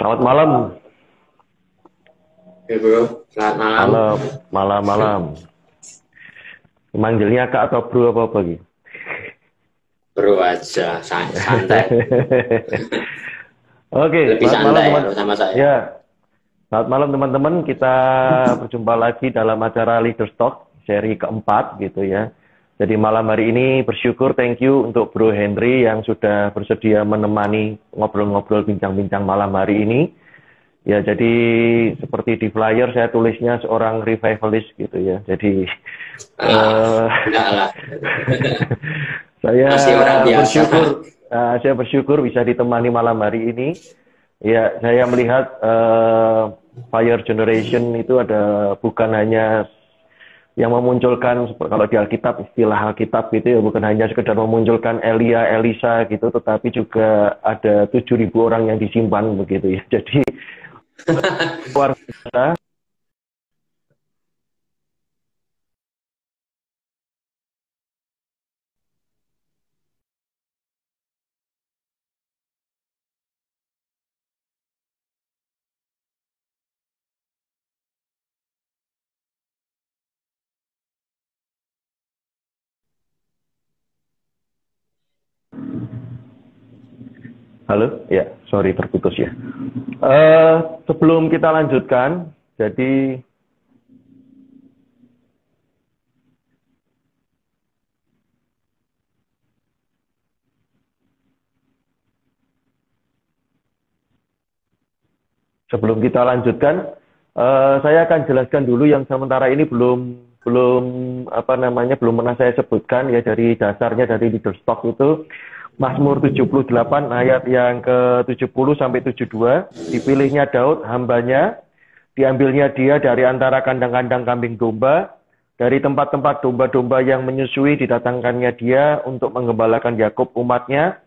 Selamat malam. Ya bro, selamat malam. Malam. Manggilnya kak atau bro apa gitu? Bro aja, santai. Oke, Lebih selamat malam santai teman. kalau sama saya. Ya, selamat malam teman-teman. Kita berjumpa lagi dalam acara Leaders Talk seri keempat gitu ya. Jadi malam hari ini bersyukur, thank you untuk Bro Henry yang sudah bersedia menemani ngobrol-ngobrol bincang-bincang malam hari ini. Ya, jadi seperti di flyer saya tulisnya seorang revivalist gitu ya. Jadi Enggak lah. saya Masih orang biasa. saya bersyukur bisa ditemani malam hari ini. Ya, saya melihat Fire Generation itu ada bukan hanya yang memunculkan kalau di Alkitab, istilah Alkitab gitu ya, bukan hanya sekedar memunculkan Elia, Elisa gitu, tetapi juga ada 7.000 orang yang disimpan begitu ya. Jadi luar biasa. Halo, ya, sorry terputus ya. Sebelum kita lanjutkan, jadi sebelum kita lanjutkan, saya akan jelaskan dulu yang sementara ini belum belum pernah saya sebutkan ya, dari dasarnya dari Leaders Talk itu Mazmur 78 ayat yang ke-70 sampai 72, dipilihnya Daud hambanya, diambilnya dia dari antara kandang-kandang kambing domba, dari tempat-tempat domba-domba yang menyusui didatangkannya dia untuk menggembalakan Yakub umatnya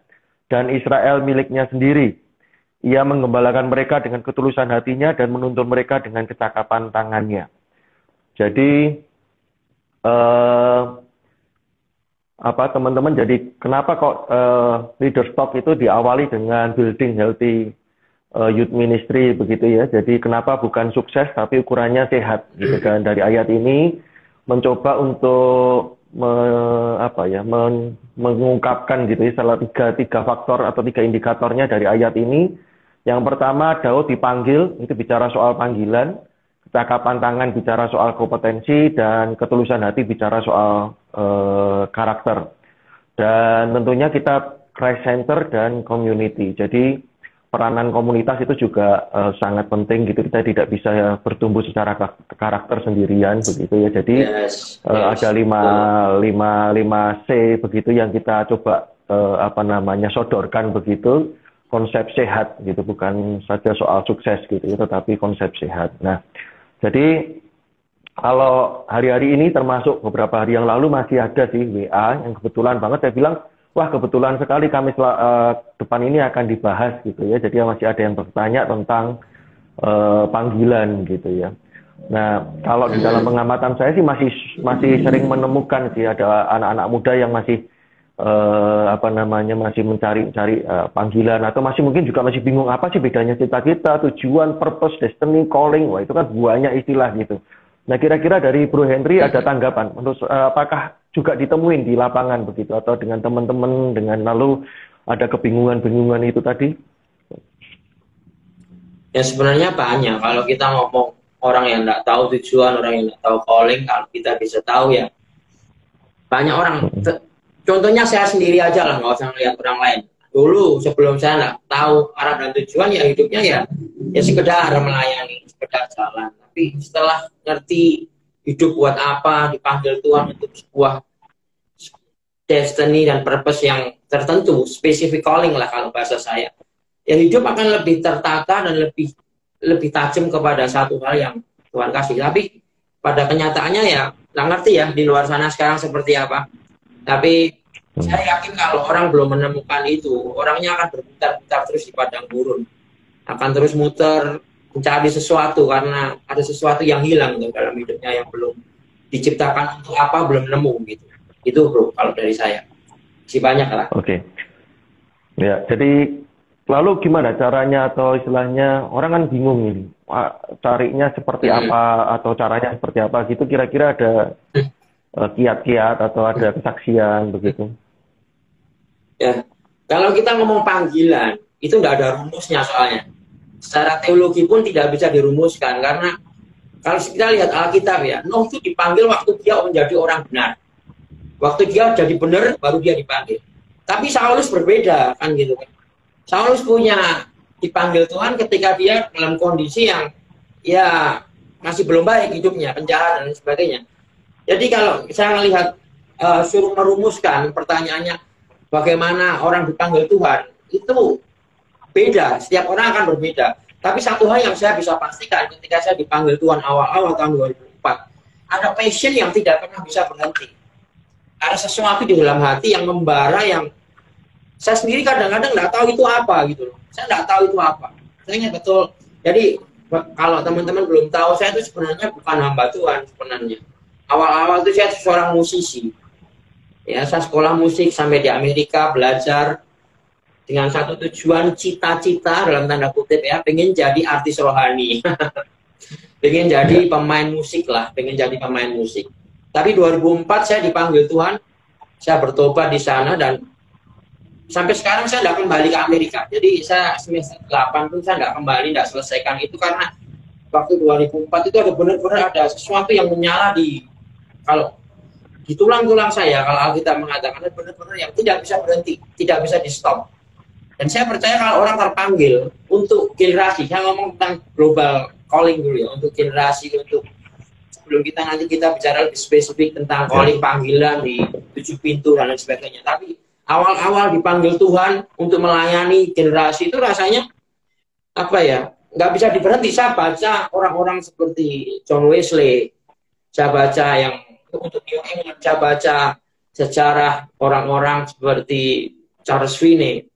dan Israel miliknya sendiri. Ia menggembalakan mereka dengan ketulusan hatinya dan menuntun mereka dengan kecakapan tangannya. Jadi teman-teman, jadi kenapa kok Leaders Talk itu diawali dengan building healthy youth ministry begitu ya. Jadi kenapa bukan sukses tapi ukurannya sehat gitu kan. Dari ayat ini mencoba untuk mengungkapkan gitu ya, salah tiga faktor atau tiga indikatornya dari ayat ini. Yang pertama, Daud dipanggil, itu bicara soal panggilan. Kecakapan tangan bicara soal kompetensi, dan ketulusan hati bicara soal karakter. Dan tentunya kita Christ Center dan community. Jadi peranan komunitas itu juga sangat penting gitu. Kita tidak bisa bertumbuh secara karakter sendirian begitu ya. Jadi ada 5 C begitu yang kita coba sodorkan begitu. Konsep sehat gitu, bukan saja soal sukses gitu ya, tetapi konsep sehat. Nah, jadi kalau hari-hari ini termasuk beberapa hari yang lalu masih ada sih WA yang kebetulan banget saya bilang, wah kebetulan sekali Kamis depan ini akan dibahas gitu ya. Jadi masih ada yang bertanya tentang panggilan gitu ya. Nah, kalau di dalam pengamatan saya sih masih sering menemukan sih ada anak-anak muda yang masih masih mencari panggilan, atau mungkin juga masih bingung apa sih bedanya cita-cita, tujuan, purpose, destiny, calling. Wah, itu kan banyak istilah gitu. Nah, kira-kira dari Bro Henry ada tanggapan menurut apakah juga ditemuin di lapangan begitu, atau dengan teman-teman dengan lalu ada kebingungan-bingungan itu tadi? Ya sebenarnya banyak. Kalau kita ngomong orang yang nggak tahu tujuan, orang yang nggak tahu calling, kalau kita bisa tahu ya banyak orang. Contohnya saya sendiri aja lah, nggak usah ngeliat orang lain. Dulu sebelum saya nggak tahu arah dan tujuan, ya hidupnya ya sekedar melayani, sekedar jalan. Tapi setelah ngerti hidup buat apa, dipanggil Tuhan untuk sebuah destiny dan purpose yang tertentu, specific calling lah kalau bahasa saya. Ya hidup akan lebih tertata dan lebih tajam kepada satu hal yang Tuhan kasih. Tapi pada kenyataannya ya nggak ngerti ya di luar sana sekarang seperti apa. Tapi saya yakin kalau orang belum menemukan itu, orangnya akan berputar-putar terus di padang gurun. Akan terus muter, mencari sesuatu, karena ada sesuatu yang hilang tuh dalam hidupnya yang belum diciptakan untuk apa, belum nemu gitu. Itu bro, kalau dari saya. Masih banyak lah. Oke. Ya, jadi Lalu gimana caranya atau istilahnya orang kan bingung ini, carinya seperti apa atau caranya seperti apa gitu, kira-kira ada kiat-kiat atau ada kesaksian begitu? Ya, kalau kita ngomong panggilan, itu nggak ada rumusnya soalnya. Secara teologi pun tidak bisa dirumuskan, karena kalau kita lihat Alkitab ya, Nuh itu dipanggil waktu dia menjadi orang benar. Waktu dia jadi benar, baru dia dipanggil. Tapi Saulus berbeda, kan gitu kan. Saulus punya dipanggil Tuhan ketika dia dalam kondisi yang ya masih belum baik hidupnya, penjahat dan sebagainya. Jadi kalau saya melihat suruh merumuskan pertanyaannya bagaimana orang dipanggil Tuhan, itu beda, setiap orang akan berbeda. Tapi satu hal yang saya bisa pastikan ketika saya dipanggil Tuhan awal-awal tahun 2004, ada passion yang tidak pernah bisa berhenti. Ada sesuatu di dalam hati yang membara, yang saya sendiri kadang-kadang nggak tahu itu apa gitu loh. Saya nggak tahu itu apa. Saya ingat betul. Jadi kalau teman-teman belum tahu, saya itu sebenarnya bukan hamba Tuhan sebenarnya. Awal-awal itu saya seorang musisi. Ya, saya sekolah musik sampai di Amerika, belajar dengan satu tujuan, cita-cita dalam tanda kutip ya, pengen jadi artis rohani. Pengen jadi pemain musik lah, pengen jadi pemain musik. Tapi 2004 saya dipanggil Tuhan, saya bertobat di sana dan sampai sekarang saya tidak kembali ke Amerika. Jadi saya semester 8 pun saya tidak kembali, tidak selesaikan itu karena waktu 2004 itu ada benar-benar ada sesuatu yang menyala kalau di tulang-tulang saya, kalau Alkitab mengatakan benar-benar yang tidak bisa berhenti, tidak bisa di stop. Dan saya percaya kalau orang terpanggil untuk generasi, saya ngomong tentang global calling dulu ya, untuk generasi, untuk sebelum nanti kita bicara lebih spesifik tentang calling, panggilan di 7 pintu dan lain sebagainya. Tapi awal-awal dipanggil Tuhan untuk melayani generasi itu rasanya apa ya, nggak bisa diberhenti. Saya baca orang-orang seperti John Wesley, saya baca yang untuk New England, saya baca sejarah orang-orang seperti Charles Finney,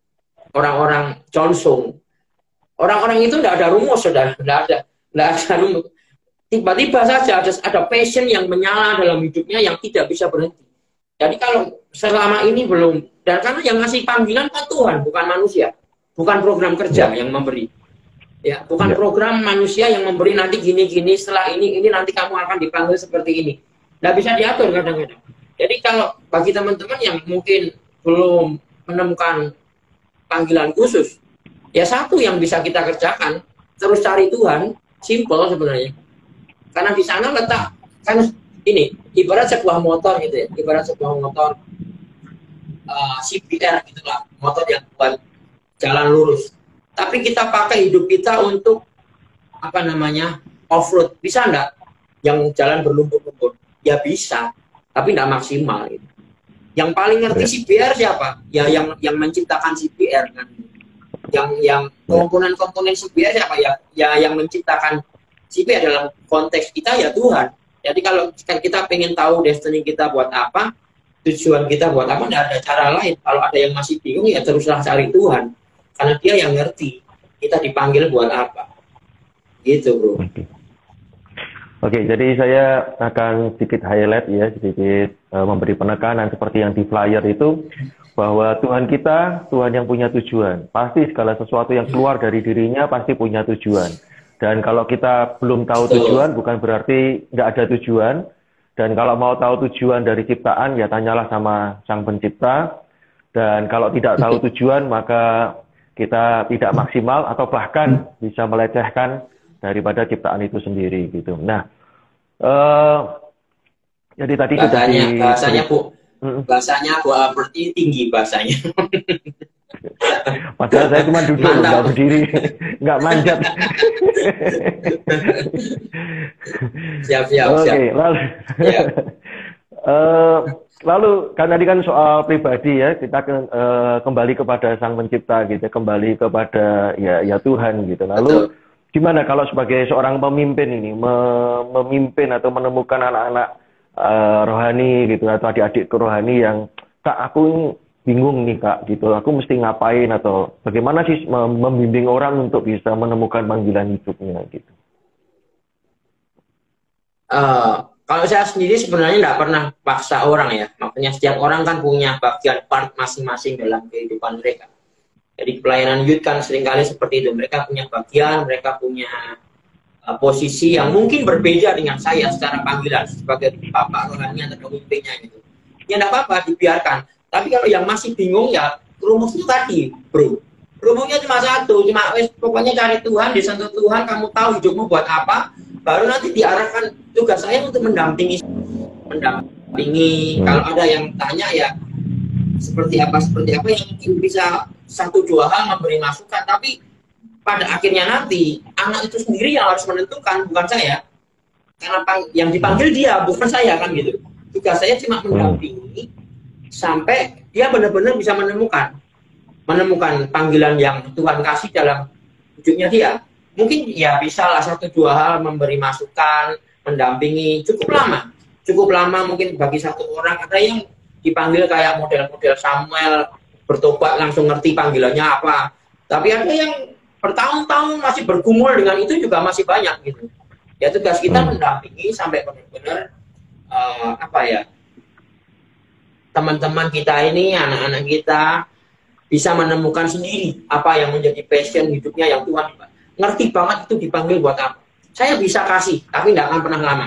orang-orang Johnson. Orang-orang itu tidak ada rumus, sudah tidak ada rumus. Tiba-tiba saja ada passion yang menyala dalam hidupnya yang tidak bisa berhenti. Jadi kalau selama ini belum, dan karena yang ngasih panggilan kan Tuhan, bukan manusia, bukan program kerja yang memberi, ya, bukan program manusia yang memberi nanti gini-gini, setelah ini nanti kamu akan dipanggil seperti ini. Nggak bisa diatur kadang-kadang. Jadi kalau bagi teman-teman yang mungkin belum menemukan panggilan khusus, ya satu yang bisa kita kerjakan, terus cari Tuhan, simple sebenarnya. Karena di sana letak, kan ini, ibarat sebuah motor gitu ya, ibarat sebuah motor CBR gitulah, motor yang buat jalan lurus. Tapi kita pakai hidup kita untuk apa namanya, off-road, bisa enggak? Yang jalan berlumpur-lumpur, ya bisa, tapi enggak maksimal gitu. Yang paling ngerti CBR siapa? Ya yang menciptakan CBR kan. Yang komponen-komponen CBR siapa? Ya yang menciptakan CBR dalam konteks kita ya Tuhan. Jadi kalau kita pengen tahu destiny kita buat apa, tujuan kita buat apa, tidak ada cara lain. Kalau ada yang masih bingung ya teruslah cari Tuhan. Karena dia yang ngerti kita dipanggil buat apa. Gitu bro. Oke, jadi saya akan sedikit highlight ya, sedikit memberi penekanan seperti yang di flyer itu, bahwa Tuhan kita, Tuhan yang punya tujuan. Pasti segala sesuatu yang keluar dari dirinya pasti punya tujuan. Dan kalau kita belum tahu tujuan, bukan berarti nggak ada tujuan. Dan kalau mau tahu tujuan dari ciptaan, ya tanyalah sama Sang Pencipta. Dan kalau tidak tahu tujuan, maka kita tidak maksimal atau bahkan bisa melecehkan daripada ciptaan itu sendiri gitu. Nah, jadi tadi bahasanya berarti tinggi bahasanya. Padahal saya cuma duduk, nggak berdiri, nggak manjat. Siap. Oke, lalu kan tadi kan soal pribadi ya, kita kembali kepada Sang Pencipta gitu, kembali kepada ya Tuhan gitu. Lalu gimana kalau sebagai seorang pemimpin ini memimpin atau menemukan anak-anak rohani gitu atau adik-adik rohani yang Kak, aku bingung nih Kak gitu, aku mesti ngapain atau bagaimana sih membimbing orang untuk bisa menemukan panggilan hidupnya gitu? Kalau saya sendiri sebenarnya tidak pernah paksa orang ya, makanya setiap orang kan punya bagian part masing-masing dalam kehidupan mereka. Jadi pelayanan youth kan seringkali seperti itu. Mereka punya bagian, mereka punya posisi yang mungkin berbeda dengan saya secara panggilan sebagai bapak rohani atau pemimpinnya gitu. Ya enggak apa-apa, dibiarkan. Tapi kalau yang masih bingung ya rumusnya tadi, bro. Rumusnya cuma satu, cuma pokoknya cari Tuhan, disentuh Tuhan, kamu tahu hidupmu buat apa, baru nanti diarahkan. Tugas saya untuk mendampingi. Kalau ada yang tanya ya seperti apa yang mungkin bisa satu dua hal memberi masukan, tapi pada akhirnya nanti anak itu sendiri yang harus menentukan, bukan saya. Karena yang dipanggil dia, bukan saya kan gitu. Tugas saya cuma mendampingi sampai dia benar-benar bisa menemukan panggilan yang Tuhan kasih dalam hidupnya dia. Mungkin ya bisa lah satu dua hal memberi masukan, mendampingi cukup lama mungkin bagi satu orang. Ada yang dipanggil kayak model-model Samuel, bertobat langsung ngerti panggilannya apa. Tapi ada yang bertahun-tahun masih bergumul dengan itu juga masih banyak gitu. Ya tugas kita mendampingi sampai benar-benar teman-teman kita ini, anak-anak kita bisa menemukan sendiri apa yang menjadi passion hidupnya yang Tuhan ngerti banget itu dipanggil buat apa. Saya bisa kasih, tapi tidak akan pernah lama.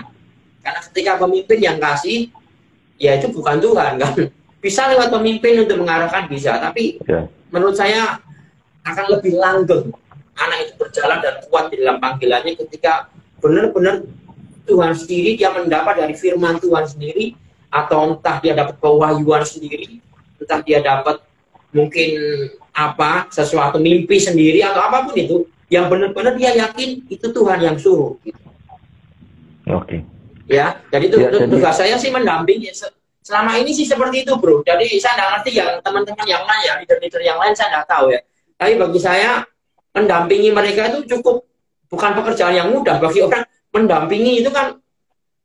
Karena ketika pemimpin yang kasih, ya itu bukan Tuhan kan. Bisa lewat pemimpin untuk mengarahkan bisa, tapi menurut saya akan lebih langgeng anak itu berjalan dan kuat di dalam panggilannya ketika benar-benar Tuhan sendiri dia mendapat dari firman Tuhan sendiri, atau entah dia dapat pewahyuan sendiri, entah dia dapat mungkin sesuatu mimpi sendiri atau apapun itu yang benar-benar dia yakin itu Tuhan yang suruh gitu. Oke. Ya, jadi tugas saya sih mendampingi. Selama ini sih seperti itu, bro. Jadi saya nggak ngerti yang teman-teman yang lain ya, leader-leader yang lain saya nggak tahu ya. Tapi bagi saya mendampingi mereka itu cukup, bukan pekerjaan yang mudah. Bagi orang mendampingi itu kan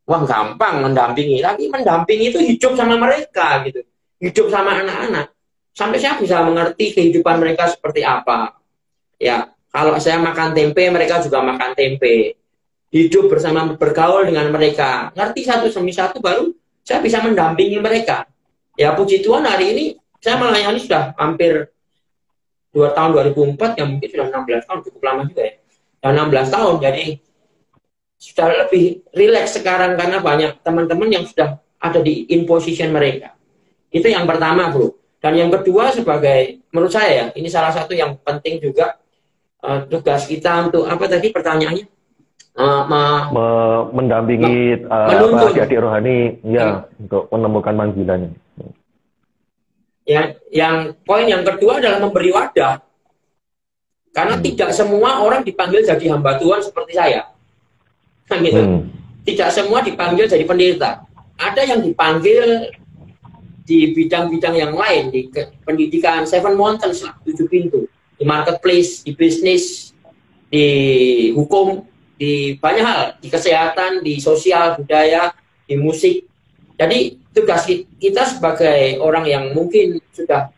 wah gampang mendampingi, tapi mendampingi itu hidup sama mereka gitu, hidup sama anak-anak. Sampai saya bisa mengerti kehidupan mereka seperti apa. Ya, kalau saya makan tempe, mereka juga makan tempe. Hidup bersama, bergaul dengan mereka, ngerti satu demi satu, baru saya bisa mendampingi mereka. Ya puji Tuhan hari ini saya melayani sudah hampir 2 tahun, 2004 ya mungkin sudah 16 tahun, cukup lama juga ya. Sudah 16 tahun, jadi sudah lebih rileks sekarang karena banyak teman-teman yang sudah ada di in position mereka. Itu yang pertama, bro. Dan yang kedua sebagai, menurut saya ya, ini salah satu yang penting juga tugas kita untuk apa tadi pertanyaannya? Mendampingi adik rohani ya untuk menemukan panggilannya. Ya, yang poin yang kedua adalah memberi wadah. Karena tidak semua orang dipanggil jadi hamba Tuhan seperti saya. Kan gitu. Tidak semua dipanggil jadi pendeta. Ada yang dipanggil di bidang-bidang yang lain, di pendidikan 7 Mountains lah, 7 pintu, di marketplace, di bisnis, di hukum, di banyak hal, di kesehatan, di sosial, budaya, di musik. Jadi tugas kita sebagai orang yang mungkin sudah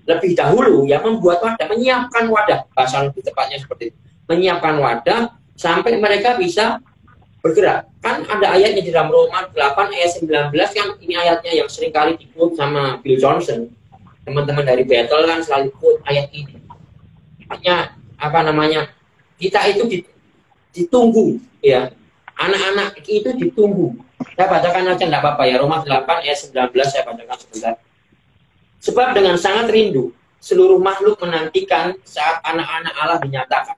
lebih dahulu yang membuat wadah, menyiapkan wadah, bahasa lebih tepatnya seperti itu, menyiapkan wadah sampai mereka bisa bergerak. Kan ada ayatnya di dalam Roma 8 ayat 19 kan, ini ayatnya yang sering kali di-quote sama Bill Johnson. Teman-teman dari Bethel kan selalu quote ayat ini. Artinya kita itu ditunggu ya. Anak-anak itu ditunggu. Saya bacakan aja enggak apa-apa ya, Roma 8 ayat 19 saya bacakan sebentar. Sebab dengan sangat rindu seluruh makhluk menantikan saat anak-anak Allah dinyatakan.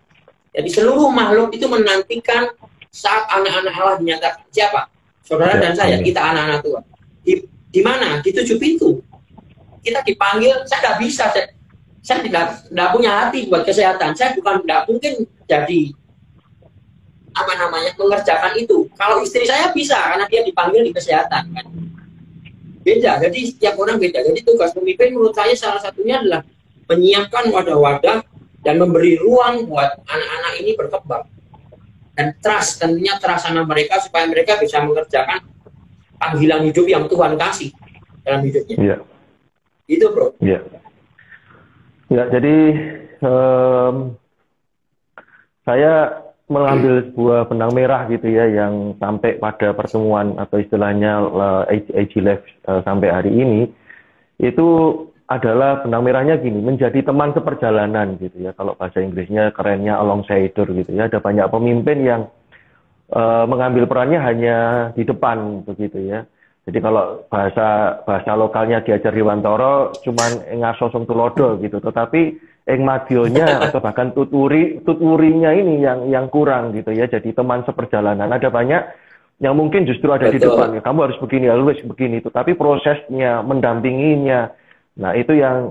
Jadi seluruh makhluk itu menantikan saat anak-anak Allah dinyatakan. Siapa? Saudara dan saya, kita anak-anak Tuhan. Di mana? Di 7 pintu. Kita dipanggil, saya nggak bisa. Saya tidak punya hati buat kesehatan. Saya tidak mungkin jadi mengerjakan itu. Kalau istri saya bisa, karena dia dipanggil di kesehatan. Kan? Beda, jadi setiap orang beda. Jadi tugas pemimpin menurut saya salah satunya adalah menyiapkan wadah-wadah dan memberi ruang buat anak-anak ini berkembang. Dan tentunya trust sama mereka supaya mereka bisa mengerjakan panggilan hidup yang Tuhan kasih dalam hidupnya. Iya. Itu, bro. Iya. Ya, jadi saya mengambil sebuah benang merah gitu ya yang sampai pada pertemuan atau istilahnya AG Live sampai hari ini itu adalah benang merahnya gini, menjadi teman seperjalanan gitu ya. Kalau bahasa Inggrisnya kerennya alongside gitu ya. Ada banyak pemimpin yang mengambil perannya hanya di depan begitu ya. Jadi kalau bahasa lokalnya diajar di Wantoro cuman ngasosong tulodo gitu. Tetapi madionya atau bahkan tuturinya ini yang kurang gitu ya. Jadi teman seperjalanan ada banyak yang mungkin justru ada di depan ya. Kamu harus begini, harus begini itu. Tapi prosesnya, mendampinginya, nah itu yang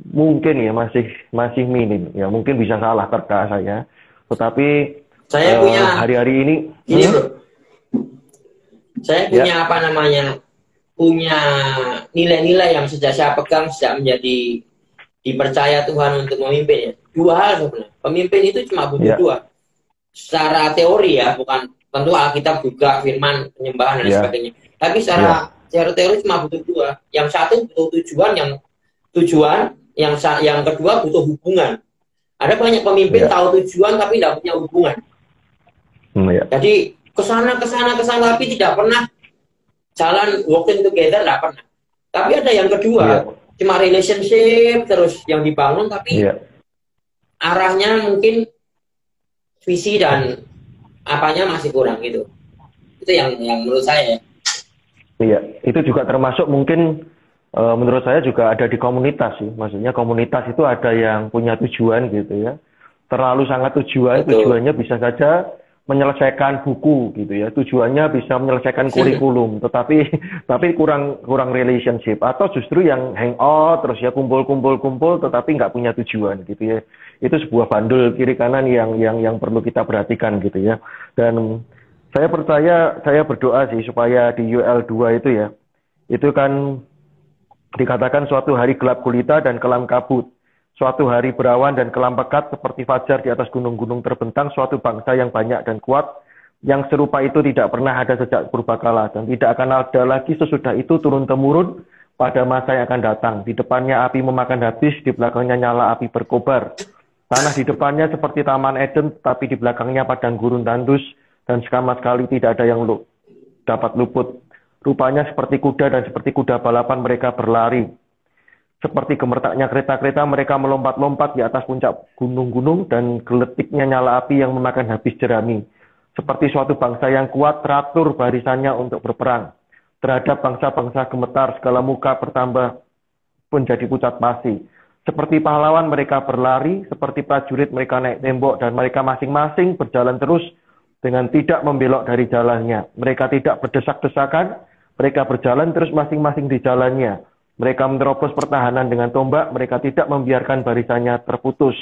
mungkin ya masih minim. Ya mungkin bisa salah terka saya. Tetapi saya punya hari-hari ini bro. Saya punya apa namanya? Punya nilai-nilai yang sejak saya pegang sejak menjadi dipercaya Tuhan untuk memimpin ya. Dua hal sebenarnya. Pemimpin itu cuma butuh dua. Secara teori ya, bukan tentu Alkitab juga firman penyembahan dan sebagainya. Tapi secara teori cuma butuh dua. Yang satu butuh tujuan, yang kedua butuh hubungan. Ada banyak pemimpin tahu tujuan tapi tidak punya hubungan. Jadi kesana tapi tidak pernah jalan working together, tidak pernah. Tapi ada yang kedua, cuma relationship terus yang dibangun tapi arahnya mungkin visi dan apanya masih kurang gitu. Itu yang menurut saya. Iya, itu juga termasuk mungkin menurut saya juga ada di komunitas sih. Maksudnya komunitas itu ada yang punya tujuan gitu ya. Terlalu sangat tujuannya bisa saja menyelesaikan buku gitu ya, tujuannya bisa menyelesaikan kurikulum, tapi kurang relationship, atau justru yang hangout terus ya kumpul tetapi nggak punya tujuan gitu ya. Itu sebuah bandul kiri kanan yang perlu kita perhatikan gitu ya. Dan saya berdoa sih supaya di UL 2 itu ya, itu kan dikatakan suatu hari gelap gulita dan kelam kabut. Suatu hari berawan dan kelam pekat seperti fajar di atas gunung-gunung terbentang, suatu bangsa yang banyak dan kuat, yang serupa itu tidak pernah ada sejak purbakala, dan tidak akan ada lagi sesudah itu turun-temurun pada masa yang akan datang. Di depannya api memakan habis, di belakangnya nyala api berkobar. Tanah di depannya seperti Taman Eden, tapi di belakangnya padang gurun tandus, dan sama sekali tidak ada yang dapat luput. Rupanya seperti kuda dan seperti kuda balapan mereka berlari. Seperti gemertaknya kereta-kereta mereka melompat-lompat di atas puncak gunung-gunung dan geletiknya nyala api yang memakan habis jerami. Seperti suatu bangsa yang kuat teratur barisannya untuk berperang. Terhadap bangsa-bangsa gemetar segala muka bertambah menjadi pucat pasi. Seperti pahlawan mereka berlari, seperti prajurit mereka naik tembok dan mereka masing-masing berjalan terus dengan tidak membelok dari jalannya. Mereka tidak berdesak-desakan, mereka berjalan terus masing-masing di jalannya. Mereka menerobos pertahanan dengan tombak, mereka tidak membiarkan barisannya terputus.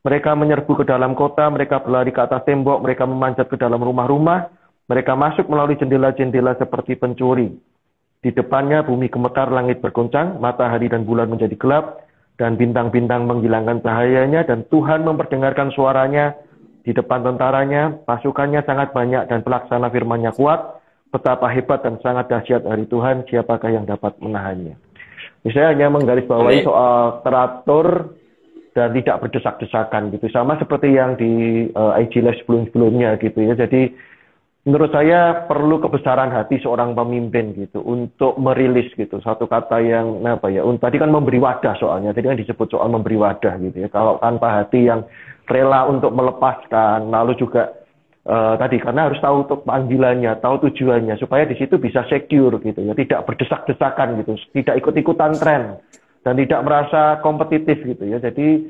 Mereka menyerbu ke dalam kota, mereka berlari ke atas tembok, mereka memanjat ke dalam rumah-rumah, mereka masuk melalui jendela-jendela seperti pencuri. Di depannya bumi gemetar, langit bergoncang, matahari dan bulan menjadi gelap, dan bintang-bintang menghilangkan cahayanya, dan Tuhan memperdengarkan suaranya di depan tentaranya, pasukannya sangat banyak dan pelaksana firman-Nya kuat, betapa hebat dan sangat dahsyat hari Tuhan, siapakah yang dapat menahannya. Saya hanya menggarisbawahi soal teratur dan tidak berdesak-desakan gitu. Sama seperti yang di IG Live sebelum-sebelumnya gitu ya. Jadi menurut saya perlu kebesaran hati seorang pemimpin gitu untuk merilis gitu. Satu kata yang tadi kan memberi wadah soalnya. Tadi kan disebut soal memberi wadah gitu ya. Kalau tanpa hati yang rela untuk melepaskan, lalu juga tadi karena harus tahu panggilannya, tahu tujuannya supaya di situ bisa secure gitu ya, tidak berdesak-desakan gitu, tidak ikut-ikutan tren dan tidak merasa kompetitif gitu ya. Jadi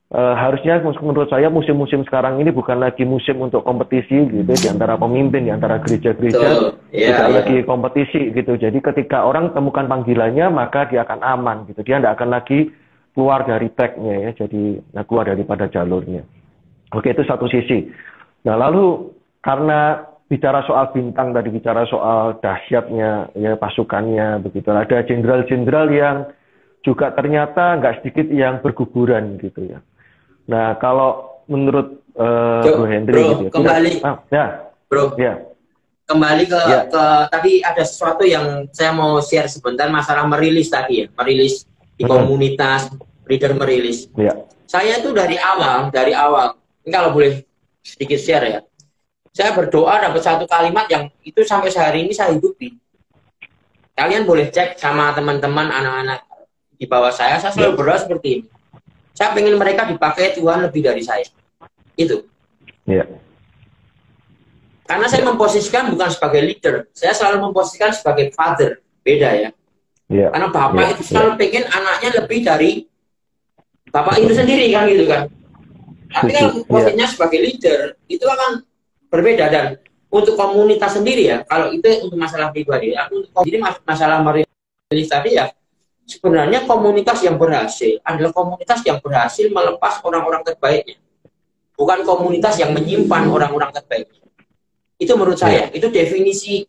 harusnya menurut saya musim-musim sekarang ini bukan lagi musim untuk kompetisi gitu di antara pemimpin, di antara gereja-gereja, tidak lagi kompetisi gitu. Jadi ketika orang temukan panggilannya maka dia akan aman gitu, dia tidak akan lagi keluar dari tracknya ya, jadi keluar daripada jalurnya. Oke, itu satu sisi. Nah, lalu karena bicara soal bintang tadi, bicara soal dahsyatnya ya pasukannya begitu. Ada jenderal-jenderal yang juga ternyata nggak sedikit yang berguguran gitu ya. Nah, kalau menurut Bro Hendry gitu ya. Kembali. Kembali ke tadi ada sesuatu yang saya mau share sebentar, masalah merilis tadi ya, merilis di komunitas, leader merilis. Saya tuh dari awal, ini kalau boleh sedikit share ya. Saya berdoa dapat satu kalimat yang itu sampai sehari ini saya hidupi. Kalian boleh cek sama teman-teman anak-anak di bawah saya selalu berdoa seperti ini. Saya ingin mereka dipakai Tuhan lebih dari saya. Itu. Yeah. Karena saya memposisikan bukan sebagai leader, saya selalu memposisikan sebagai father. Beda ya. Yeah. Karena bapak itu selalu pengen anaknya lebih dari bapak itu sendiri kan gitu kan. Tapi kalau posisinya sebagai leader itu akan berbeda. Dan untuk komunitas sendiri ya, kalau itu untuk masalah pribadi, jadi masalah merilis tadi ya, sebenarnya komunitas yang berhasil adalah komunitas yang berhasil melepas orang-orang terbaiknya, bukan komunitas yang menyimpan orang-orang terbaiknya. Itu menurut saya, itu definisi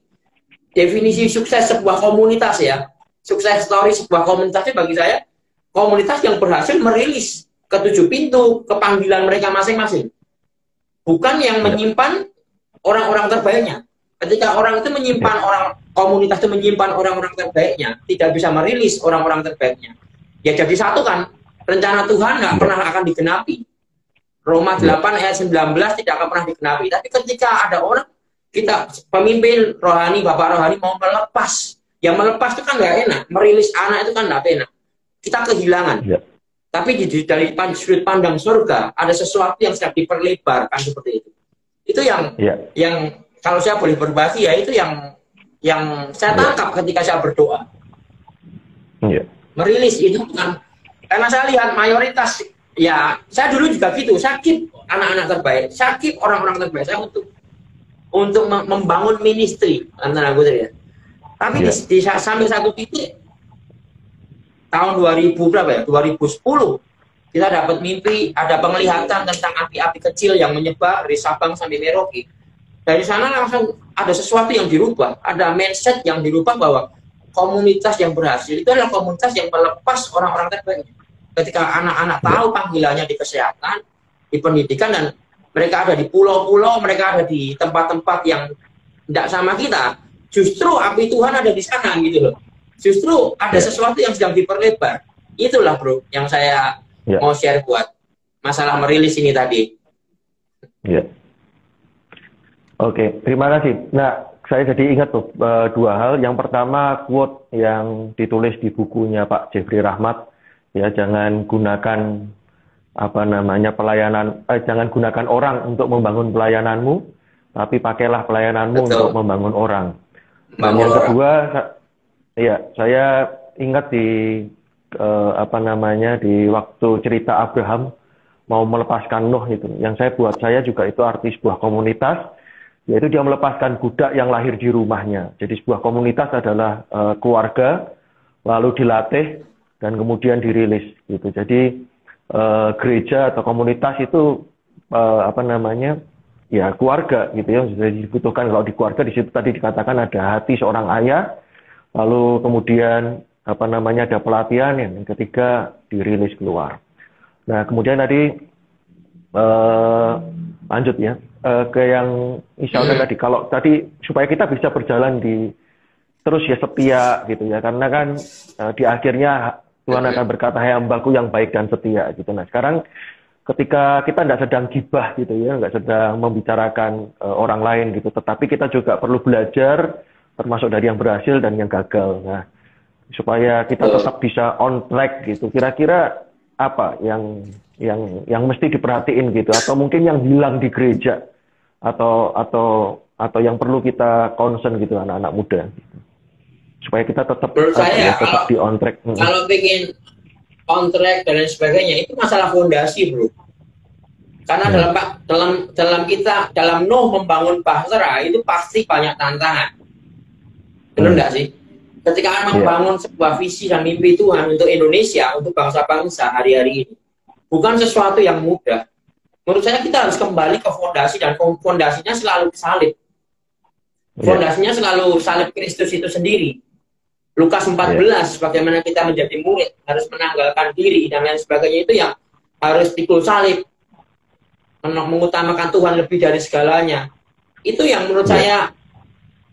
sukses sebuah komunitas ya, sukses story sebuah komunitas bagi saya, komunitas yang berhasil merilis ke 7 pintu kepanggilan mereka masing-masing, bukan yang menyimpan orang-orang terbaiknya. Ketika orang itu menyimpan komunitas itu menyimpan orang-orang terbaiknya, tidak bisa merilis orang-orang terbaiknya. Ya jadi satu kan, rencana Tuhan nggak pernah akan digenapi. Roma 8 ayat 19 tidak akan pernah digenapi. Tapi ketika ada orang, kita pemimpin rohani, bapak rohani mau melepas, yang melepas itu kan nggak enak. Merilis anak itu kan nggak enak. Kita kehilangan. Tapi dari sudut pandang surga ada sesuatu yang sedang diperlebarkan seperti itu. Itu yang kalau saya boleh berbagi ya, itu yang saya tangkap ketika saya berdoa. Merilis itu bukan, karena saya lihat mayoritas ya, saya dulu juga gitu, sakit anak-anak terbaik, sakit orang-orang terbaik saya untuk membangun ministry antara gue ya. Tapi sampai satu titik tahun 2000 berapa ya? 2010 kita dapat mimpi, ada penglihatan tentang api-api kecil yang menyebar dari Sabang sampai Merauke. Dari sana langsung ada sesuatu yang dirubah, ada mindset yang dirubah bahwa komunitas yang berhasil itu adalah komunitas yang melepas orang-orang terbaik. Ketika anak-anak tahu panggilannya di kesehatan, di pendidikan, dan mereka ada di pulau-pulau, mereka ada di tempat-tempat yang tidak sama kita, justru api Tuhan ada di sana gitu loh. Justru ada sesuatu yang sedang diperlebar. Itulah bro, yang saya mau share buat masalah merilis ini tadi. Oke, terima kasih. Nah, saya jadi ingat tuh 2 hal. Yang pertama, quote yang ditulis di bukunya Pak Jeffrey Rahmat, ya, jangan gunakan pelayanan, jangan gunakan orang untuk membangun pelayananmu, tapi pakailah pelayananmu untuk membangun orang. Dan yang kedua, saya ingat di di waktu cerita Abraham mau melepaskan Nuh itu, yang buat saya juga itu arti sebuah komunitas, yaitu dia melepaskan budak yang lahir di rumahnya. Jadi sebuah komunitas adalah keluarga, lalu dilatih dan kemudian dirilis gitu. Jadi gereja atau komunitas itu keluarga gitu ya. Jadi dibutuhkan, kalau di keluarga di situ tadi dikatakan ada hati seorang ayah, lalu kemudian ada pelatihan, yang ketiga dirilis keluar. Nah, kemudian tadi lanjut ya ke yang misalnya tadi, kalau tadi supaya kita bisa berjalan terus ya setia gitu ya, karena kan di akhirnya Tuhan akan berkata, hai hambaku yang baik dan setia gitu. Nah, sekarang ketika kita tidak sedang gibah gitu ya, nggak sedang membicarakan orang lain gitu, tetapi kita juga perlu belajar termasuk dari yang berhasil dan yang gagal. Nah, supaya kita tetap bisa on track gitu. Kira-kira apa yang mesti diperhatiin gitu, atau mungkin yang hilang di gereja, atau yang perlu kita concern gitu anak-anak muda gitu. Supaya kita tetap tetap di on track. Kalau bikin on track dan lain sebagainya, itu masalah fondasi, bro. Karena dalam Nuh membangun bahtera itu pasti banyak tantangan. Benar nggak sih? Ketika membangun sebuah visi dan mimpi Tuhan untuk Indonesia, untuk bangsa-bangsa hari-hari ini, bukan sesuatu yang mudah. Menurut saya kita harus kembali ke fondasi, dan fondasinya selalu salib. Fondasinya selalu salib Kristus itu sendiri. Lukas 14, bagaimana kita menjadi murid, harus menanggalkan diri, dan lain sebagainya, itu yang harus pikul salib. Mengutamakan Tuhan lebih dari segalanya. Itu yang menurut saya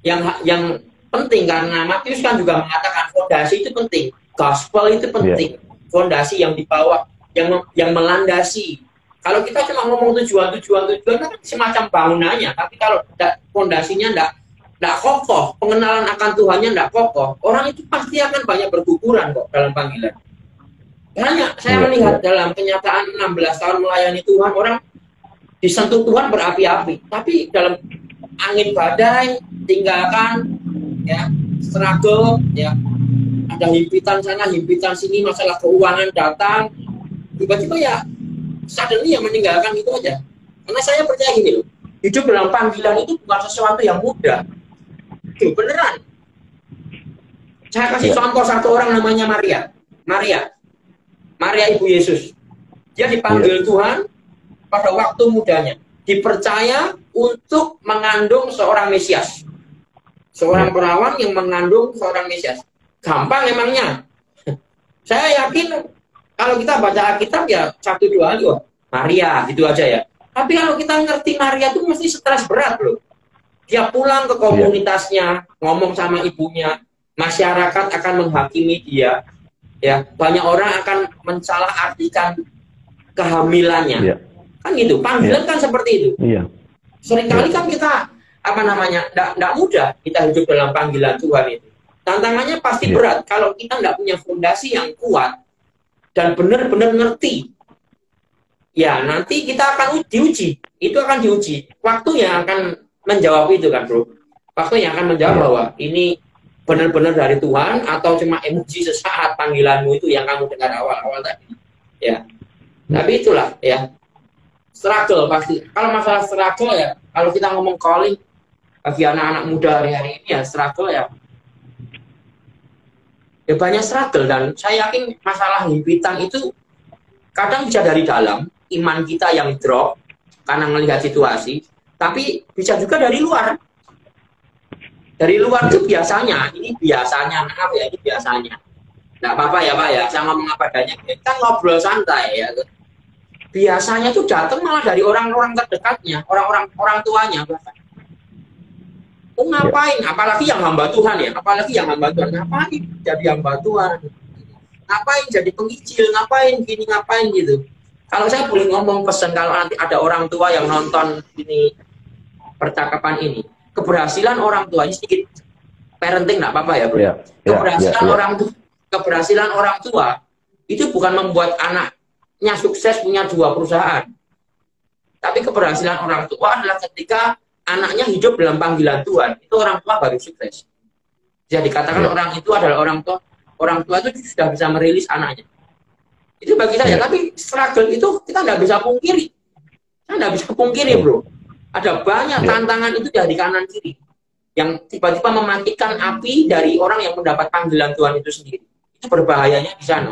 yang penting, karena Matius kan juga mengatakan fondasi itu penting, gospel itu penting, fondasi yang di bawah, yang melandasi. Kalau kita cuma ngomong tujuan kan semacam bangunannya, tapi kalau fondasinya tidak kokoh, pengenalan akan Tuhannya tidak kokoh, orang itu pasti akan banyak berguguran kok dalam panggilan. Banyak saya melihat dalam kenyataan 16 tahun melayani Tuhan, orang disentuh Tuhan berapi-api, tapi dalam angin badai, tinggalkan, ya, struggle, ya, ada himpitan sana, himpitan sini, masalah keuangan datang, tiba-tiba ya suddenly yang meninggalkan itu aja. Karena saya percaya gini loh, hidup dalam panggilan itu bukan sesuatu yang mudah. Itu beneran. Saya kasih contoh satu orang namanya Maria Ibu Yesus. Dia dipanggil Tuhan pada waktu mudanya, dipercaya untuk mengandung seorang Mesias, seorang perawan yang mengandung seorang Mesias. Gampang emangnya? Saya yakin kalau kita baca Alkitab ya 1-2 kali, wah, Maria gitu aja ya. Tapi kalau kita ngerti Maria itu mesti stres berat loh. Dia pulang ke komunitasnya, ngomong sama ibunya, masyarakat akan menghakimi dia, ya, banyak orang akan mensalah-artikan kehamilannya, kan gitu. Panggilan kan seperti itu. Seringkali kan kita nggak mudah kita hidup dalam panggilan Tuhan itu. Tantangannya pasti berat kalau kita nggak punya fondasi yang kuat dan benar-benar ngerti. Ya, nanti kita akan diuji. Itu akan diuji. Waktu yang akan menjawab itu kan, bro. Waktu yang akan menjawab bahwa ini benar-benar dari Tuhan atau cuma emosi sesaat panggilanmu itu yang kamu dengar awal-awal tadi. Ya. Tapi itulah ya. Struggle pasti. Kalau masalah struggle ya, kalau kita ngomong calling bagi anak-anak muda hari-hari ini ya struggle ya. Ya banyak struggle, dan saya yakin masalah himpitan itu kadang bisa dari dalam, iman kita yang drop karena melihat situasi, tapi bisa juga dari luar. Dari luar itu biasanya, ini biasanya, maaf ya, ini biasanya. Nggak apa-apa ya Pak ya, saya ngomong apa adanya, kita ngobrol santai ya. Biasanya tuh datang malah dari orang-orang terdekatnya, orang tuanya bahkan. Oh ngapain? Apalagi yang hamba Tuhan ya, apalagi yang hamba Tuhan, ngapain jadi hamba Tuhan? Ngapain jadi pengicil? Ngapain gini, ngapain gitu? Kalau saya boleh ngomong pesan, kalau nanti ada orang tua yang nonton ini percakapan ini, keberhasilan orang tua ini sedikit parenting, nggak apa-apa ya bro. Keberhasilan orang tua itu bukan membuat anaknya sukses punya 2 perusahaan, tapi keberhasilan orang tua adalah ketika anaknya hidup dalam panggilan Tuhan. Itu orang tua baru sukses. Jadi dikatakan orang itu adalah orang tua itu sudah bisa merilis anaknya. Itu bagi saya. Tapi struggle itu kita nggak bisa pungkiri. Saya nggak bisa pungkiri bro. Ada banyak tantangan itu dari kanan kiri yang tiba-tiba mematikan api dari orang yang mendapat panggilan Tuhan itu sendiri. Itu berbahayanya di sana.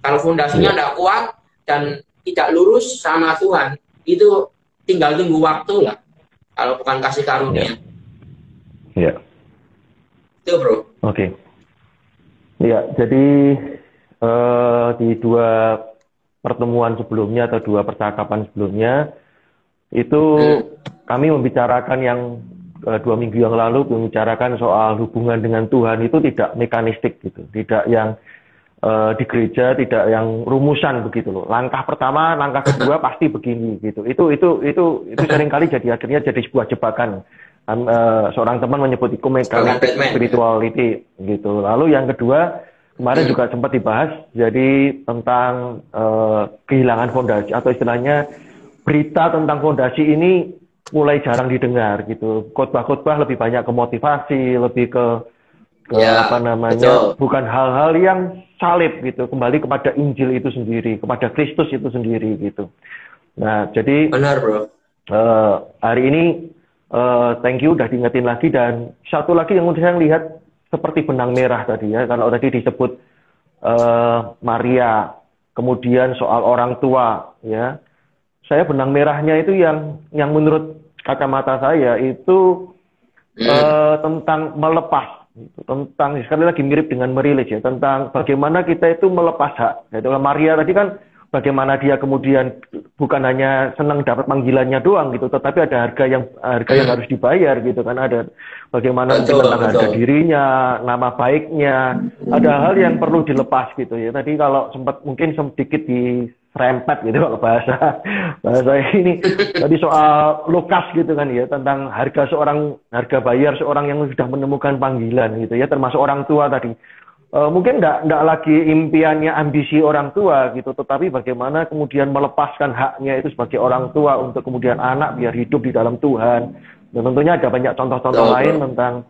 Kalau fondasinya tidak kuat dan tidak lurus sama Tuhan, itu tinggal tunggu waktu lah. Kalau bukan kasih karunia. Itu bro. Oke. Ya, jadi di 2 pertemuan sebelumnya atau 2 percakapan sebelumnya itu kami membicarakan yang 2 minggu yang lalu, membicarakan soal hubungan dengan Tuhan itu tidak mekanistik gitu, tidak yang di gereja, tidak yang rumusan begitu loh. Langkah pertama, langkah kedua pasti begini gitu. Itu seringkali akhirnya jadi sebuah jebakan. Seorang teman menyebut itu mekanistik spirituality gitu. Lalu yang kedua kemarin juga sempat dibahas, jadi tentang kehilangan fondasi atau istilahnya berita tentang fondasi ini mulai jarang didengar gitu. Khotbah-khotbah lebih banyak ke motivasi, lebih ke bukan hal-hal yang salib gitu, kembali kepada Injil itu sendiri, kepada Kristus itu sendiri gitu. Nah, jadi benar bro. Hari ini thank you udah diingetin lagi, dan satu lagi yang udah saya lihat seperti benang merah tadi ya, kalau tadi disebut Maria, kemudian soal orang tua ya. Saya benang merahnya itu yang menurut kacamata saya itu tentang melepas. Tentang sekali lagi mirip dengan merilis ya, tentang bagaimana kita itu melepas hak. Jadi Maria tadi kan bagaimana dia kemudian bukan hanya senang dapat panggilannya doang gitu, tetapi ada harga yang harus dibayar gitu kan, ada bagaimana tentang harga dirinya, nama baiknya, ada hal yang perlu dilepas gitu ya. Tadi kalau sempat mungkin sedikit diserempet gitu kalau bahasa ini tadi soal Lukas gitu kan ya, tentang harga bayar seorang yang sudah menemukan panggilan gitu ya, termasuk orang tua tadi. mungkin nggak lagi impiannya ambisi orang tua gitu, tetapi bagaimana kemudian melepaskan haknya itu sebagai orang tua untuk kemudian anak biar hidup di dalam Tuhan. Dan tentunya ada banyak contoh-contoh lain tentang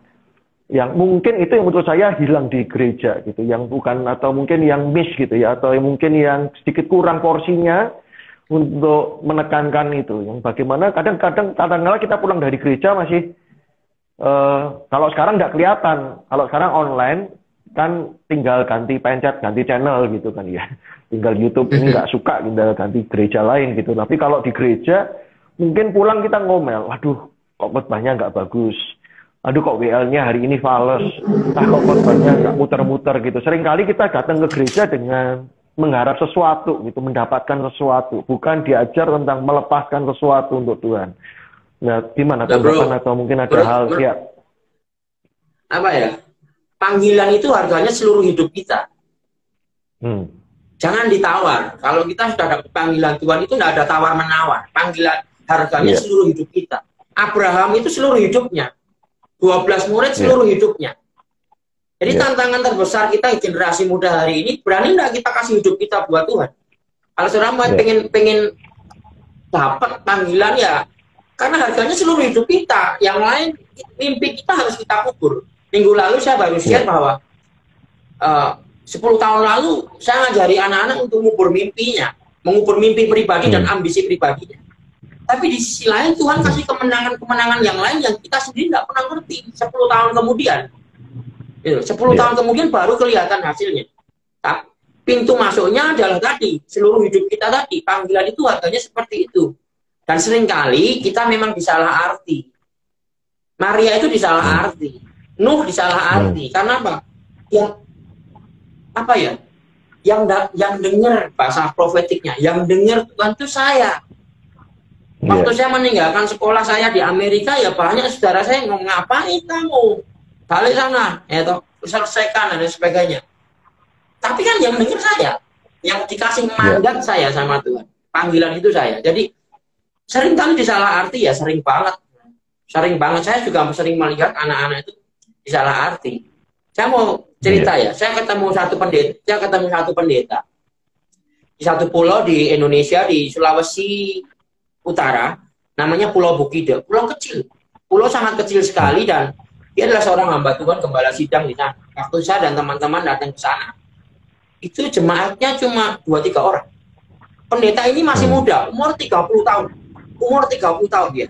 yang mungkin itu yang menurut saya hilang di gereja gitu, yang bukan atau mungkin yang miss gitu ya, atau yang mungkin yang sedikit kurang porsinya untuk menekankan itu. Yang bagaimana kadang-kadang kita pulang dari gereja masih kalau sekarang nggak kelihatan, kalau sekarang online kan tinggal ganti pencet, ganti channel gitu kan ya, tinggal YouTube ini nggak suka tinggal ganti gereja lain gitu. Tapi kalau di gereja mungkin pulang kita ngomel, waduh kok khotbahnya nggak bagus, aduh kok WL-nya hari ini fals, kok khotbahnya nggak muter-muter gitu. Seringkali kita datang ke gereja dengan mengharap sesuatu gitu, mendapatkan sesuatu, bukan diajar tentang melepaskan sesuatu untuk Tuhan. Nah, gimana tanggapan atau mungkin ada hal ya? Apa ya? Panggilan itu harganya seluruh hidup kita. Jangan ditawar. Kalau kita sudah dapat panggilan Tuhan itu tidak ada tawar-menawar. Panggilan harganya seluruh hidup kita. Abraham itu seluruh hidupnya. 12 murid seluruh hidupnya. Jadi tantangan terbesar kita generasi muda hari ini, berani nggak kita kasih hidup kita buat Tuhan? Kalau seorang pengen dapat panggilan ya, karena harganya seluruh hidup kita. Yang lain, mimpi kita harus kita kubur. Minggu lalu saya baru share bahwa 10 tahun lalu saya ngajari anak-anak untuk mengubur mimpinya, mengubur mimpi pribadi dan ambisi pribadinya. Tapi di sisi lain Tuhan kasih kemenangan-kemenangan yang lain yang kita sendiri nggak pernah ngerti. 10 tahun kemudian, 10 tahun kemudian baru kelihatan hasilnya. Tapi pintu masuknya adalah tadi, seluruh hidup kita tadi, panggilan itu harganya seperti itu. Dan seringkali kita memang disalah arti. Maria itu disalah arti. Nuh disalah arti. Karena apa? Yang dengar bahasa profetiknya, yang dengar Tuhan itu saya. Waktu saya meninggalkan sekolah saya di Amerika, ya banyak saudara saya ngomong, ngapain kamu? Balik sana, ya toh, selesaikan dan sebagainya. Tapi kan yang dengar saya, yang dikasih mandat saya sama Tuhan. Panggilan itu saya. Jadi sering kali disalah arti ya, sering banget. Sering banget. Saya juga sering melihat anak-anak itu disalah arti. Saya mau cerita ya, saya ketemu satu pendeta di satu pulau di Indonesia, di Sulawesi Utara, namanya Pulau Bukide, pulau kecil, pulau sangat kecil sekali, dan dia adalah seorang hamba Tuhan, gembala sidang di sana. Waktu saya dan teman-teman datang ke sana, itu jemaatnya cuma 2-3 orang. Pendeta ini masih muda, umur 30 tahun, dia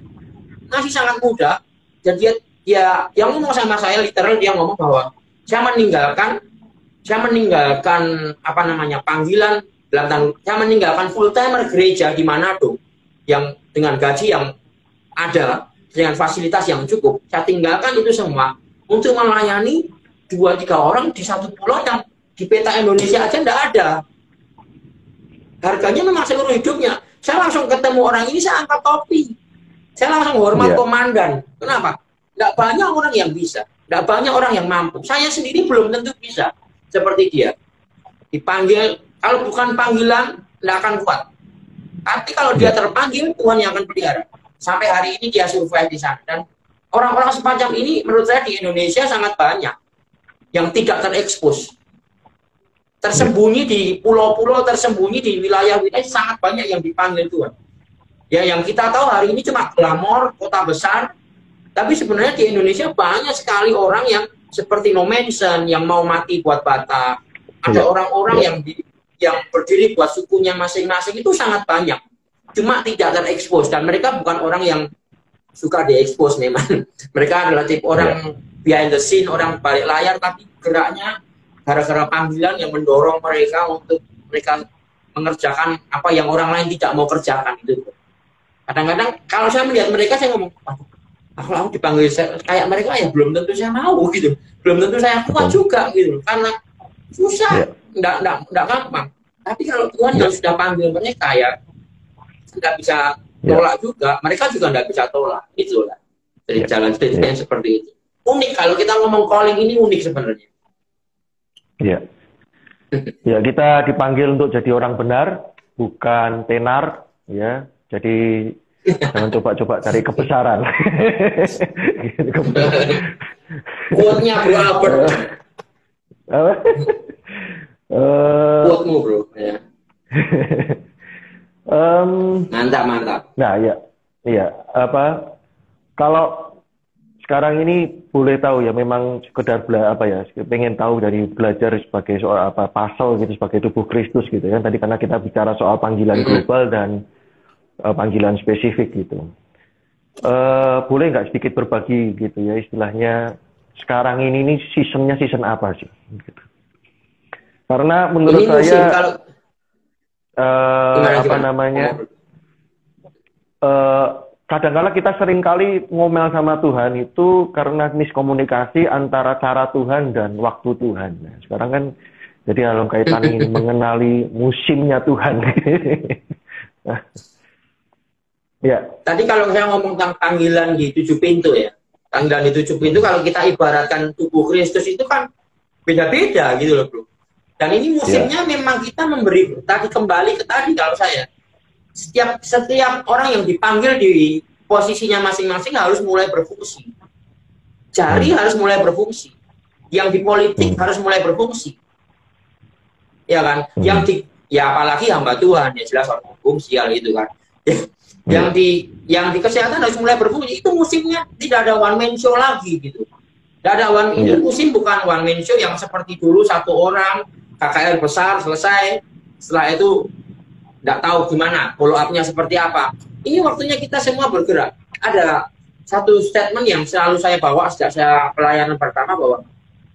masih sangat muda, dan dia ngomong sama saya, literal dia ngomong bahwa saya meninggalkan panggilan saya meninggalkan full timer gereja di Manado yang dengan gaji yang ada, dengan fasilitas yang cukup. Saya tinggalkan itu semua untuk melayani 2-3 orang di satu pulau yang di peta Indonesia aja tidak ada. Harganya memang seluruh hidupnya. Saya langsung ketemu orang ini, saya angkat topi. Saya langsung hormat komandan. Kenapa? Tidak banyak orang yang bisa. Tidak banyak orang yang mampu. Saya sendiri belum tentu bisa seperti dia. Dipanggil, kalau bukan panggilan, tidak akan kuat. Tapi kalau dia terpanggil, Tuhan yang akan pelihara. Sampai hari ini dia survive di sana. Dan orang-orang semacam ini menurut saya di Indonesia sangat banyak yang tidak terekspos. Tersembunyi di pulau-pulau, tersembunyi di wilayah-wilayah, sangat banyak yang dipanggil Tuhan. Ya, yang kita tahu hari ini cuma glamor, kota besar. Tapi sebenarnya di Indonesia banyak sekali orang yang seperti No Mansion, yang mau mati buat Batak. Ada orang-orang yang berdiri buat sukunya masing-masing, itu sangat banyak. Cuma tidak terekspos, dan mereka bukan orang yang suka diekspos memang. Mereka adalah tipe orang behind the scene, orang balik layar, tapi geraknya gara-gara panggilan yang mendorong mereka untuk mereka mengerjakan apa yang orang lain tidak mau kerjakan. Itu kadang-kadang kalau saya melihat mereka, saya ngomong, kalau dipanggil kayak mereka ya belum tentu saya mau gitu, belum tentu saya kuat juga gitu, karena susah, enggak gampang. Tapi kalau Tuhan yang sudah panggil mereka, ya tidak bisa tolak juga, mereka juga tidak bisa tolak. Itulah dari jalan ceritanya seperti itu. Unik kalau kita ngomong calling ini, unik sebenarnya. Iya. Ya, kita dipanggil untuk jadi orang benar, bukan tenar, ya. Jadi jangan coba-coba cari kebesaran. Quote-nya Bro Albert. Apa? Quote-mu bro. Ya. Mantap, mantap. Nah, iya, apa? Kalau sekarang ini boleh tahu ya, memang sekedar pengen tahu dari belajar sebagai soal pasal gitu, sebagai tubuh Kristus gitu ya. Tadi karena kita bicara soal panggilan global dan panggilan spesifik gitu. Boleh nggak sedikit berbagi gitu ya, istilahnya sekarang ini seasonnya season apa sih? Gitu. Karena menurut ini musim, saya kalau kadang-kala kita seringkali ngomel sama Tuhan itu karena miskomunikasi antara cara Tuhan dan waktu Tuhan. Nah, sekarang kan jadi dalam kaitan ini mengenali musimnya Tuhan. Ya. Tadi kalau saya ngomong tentang panggilan di 7 pintu ya, panggilan di 7 pintu kalau kita ibaratkan tubuh Kristus itu kan beda-beda gitu loh bro. Dan ini musimnya memang kita memberi tadi kembali ke tadi kalau saya. Setiap orang yang dipanggil di posisinya masing-masing harus mulai berfungsi. Jari harus mulai berfungsi. Yang di politik harus mulai berfungsi. Ya kan? Ya apalagi hamba Tuhan ya jelas orang berfungsi hal itu kan. Yang di kesehatan harus mulai berfungsi. Itu musimnya tidak ada one man show lagi gitu. Tidak ada ini musim bukan one man show yang seperti dulu satu orang KKR besar selesai. Setelah itu nggak tahu gimana, follow up-nya seperti apa. Ini waktunya kita semua bergerak. Ada satu statement yang selalu saya bawa sejak saya pelayanan pertama bahwa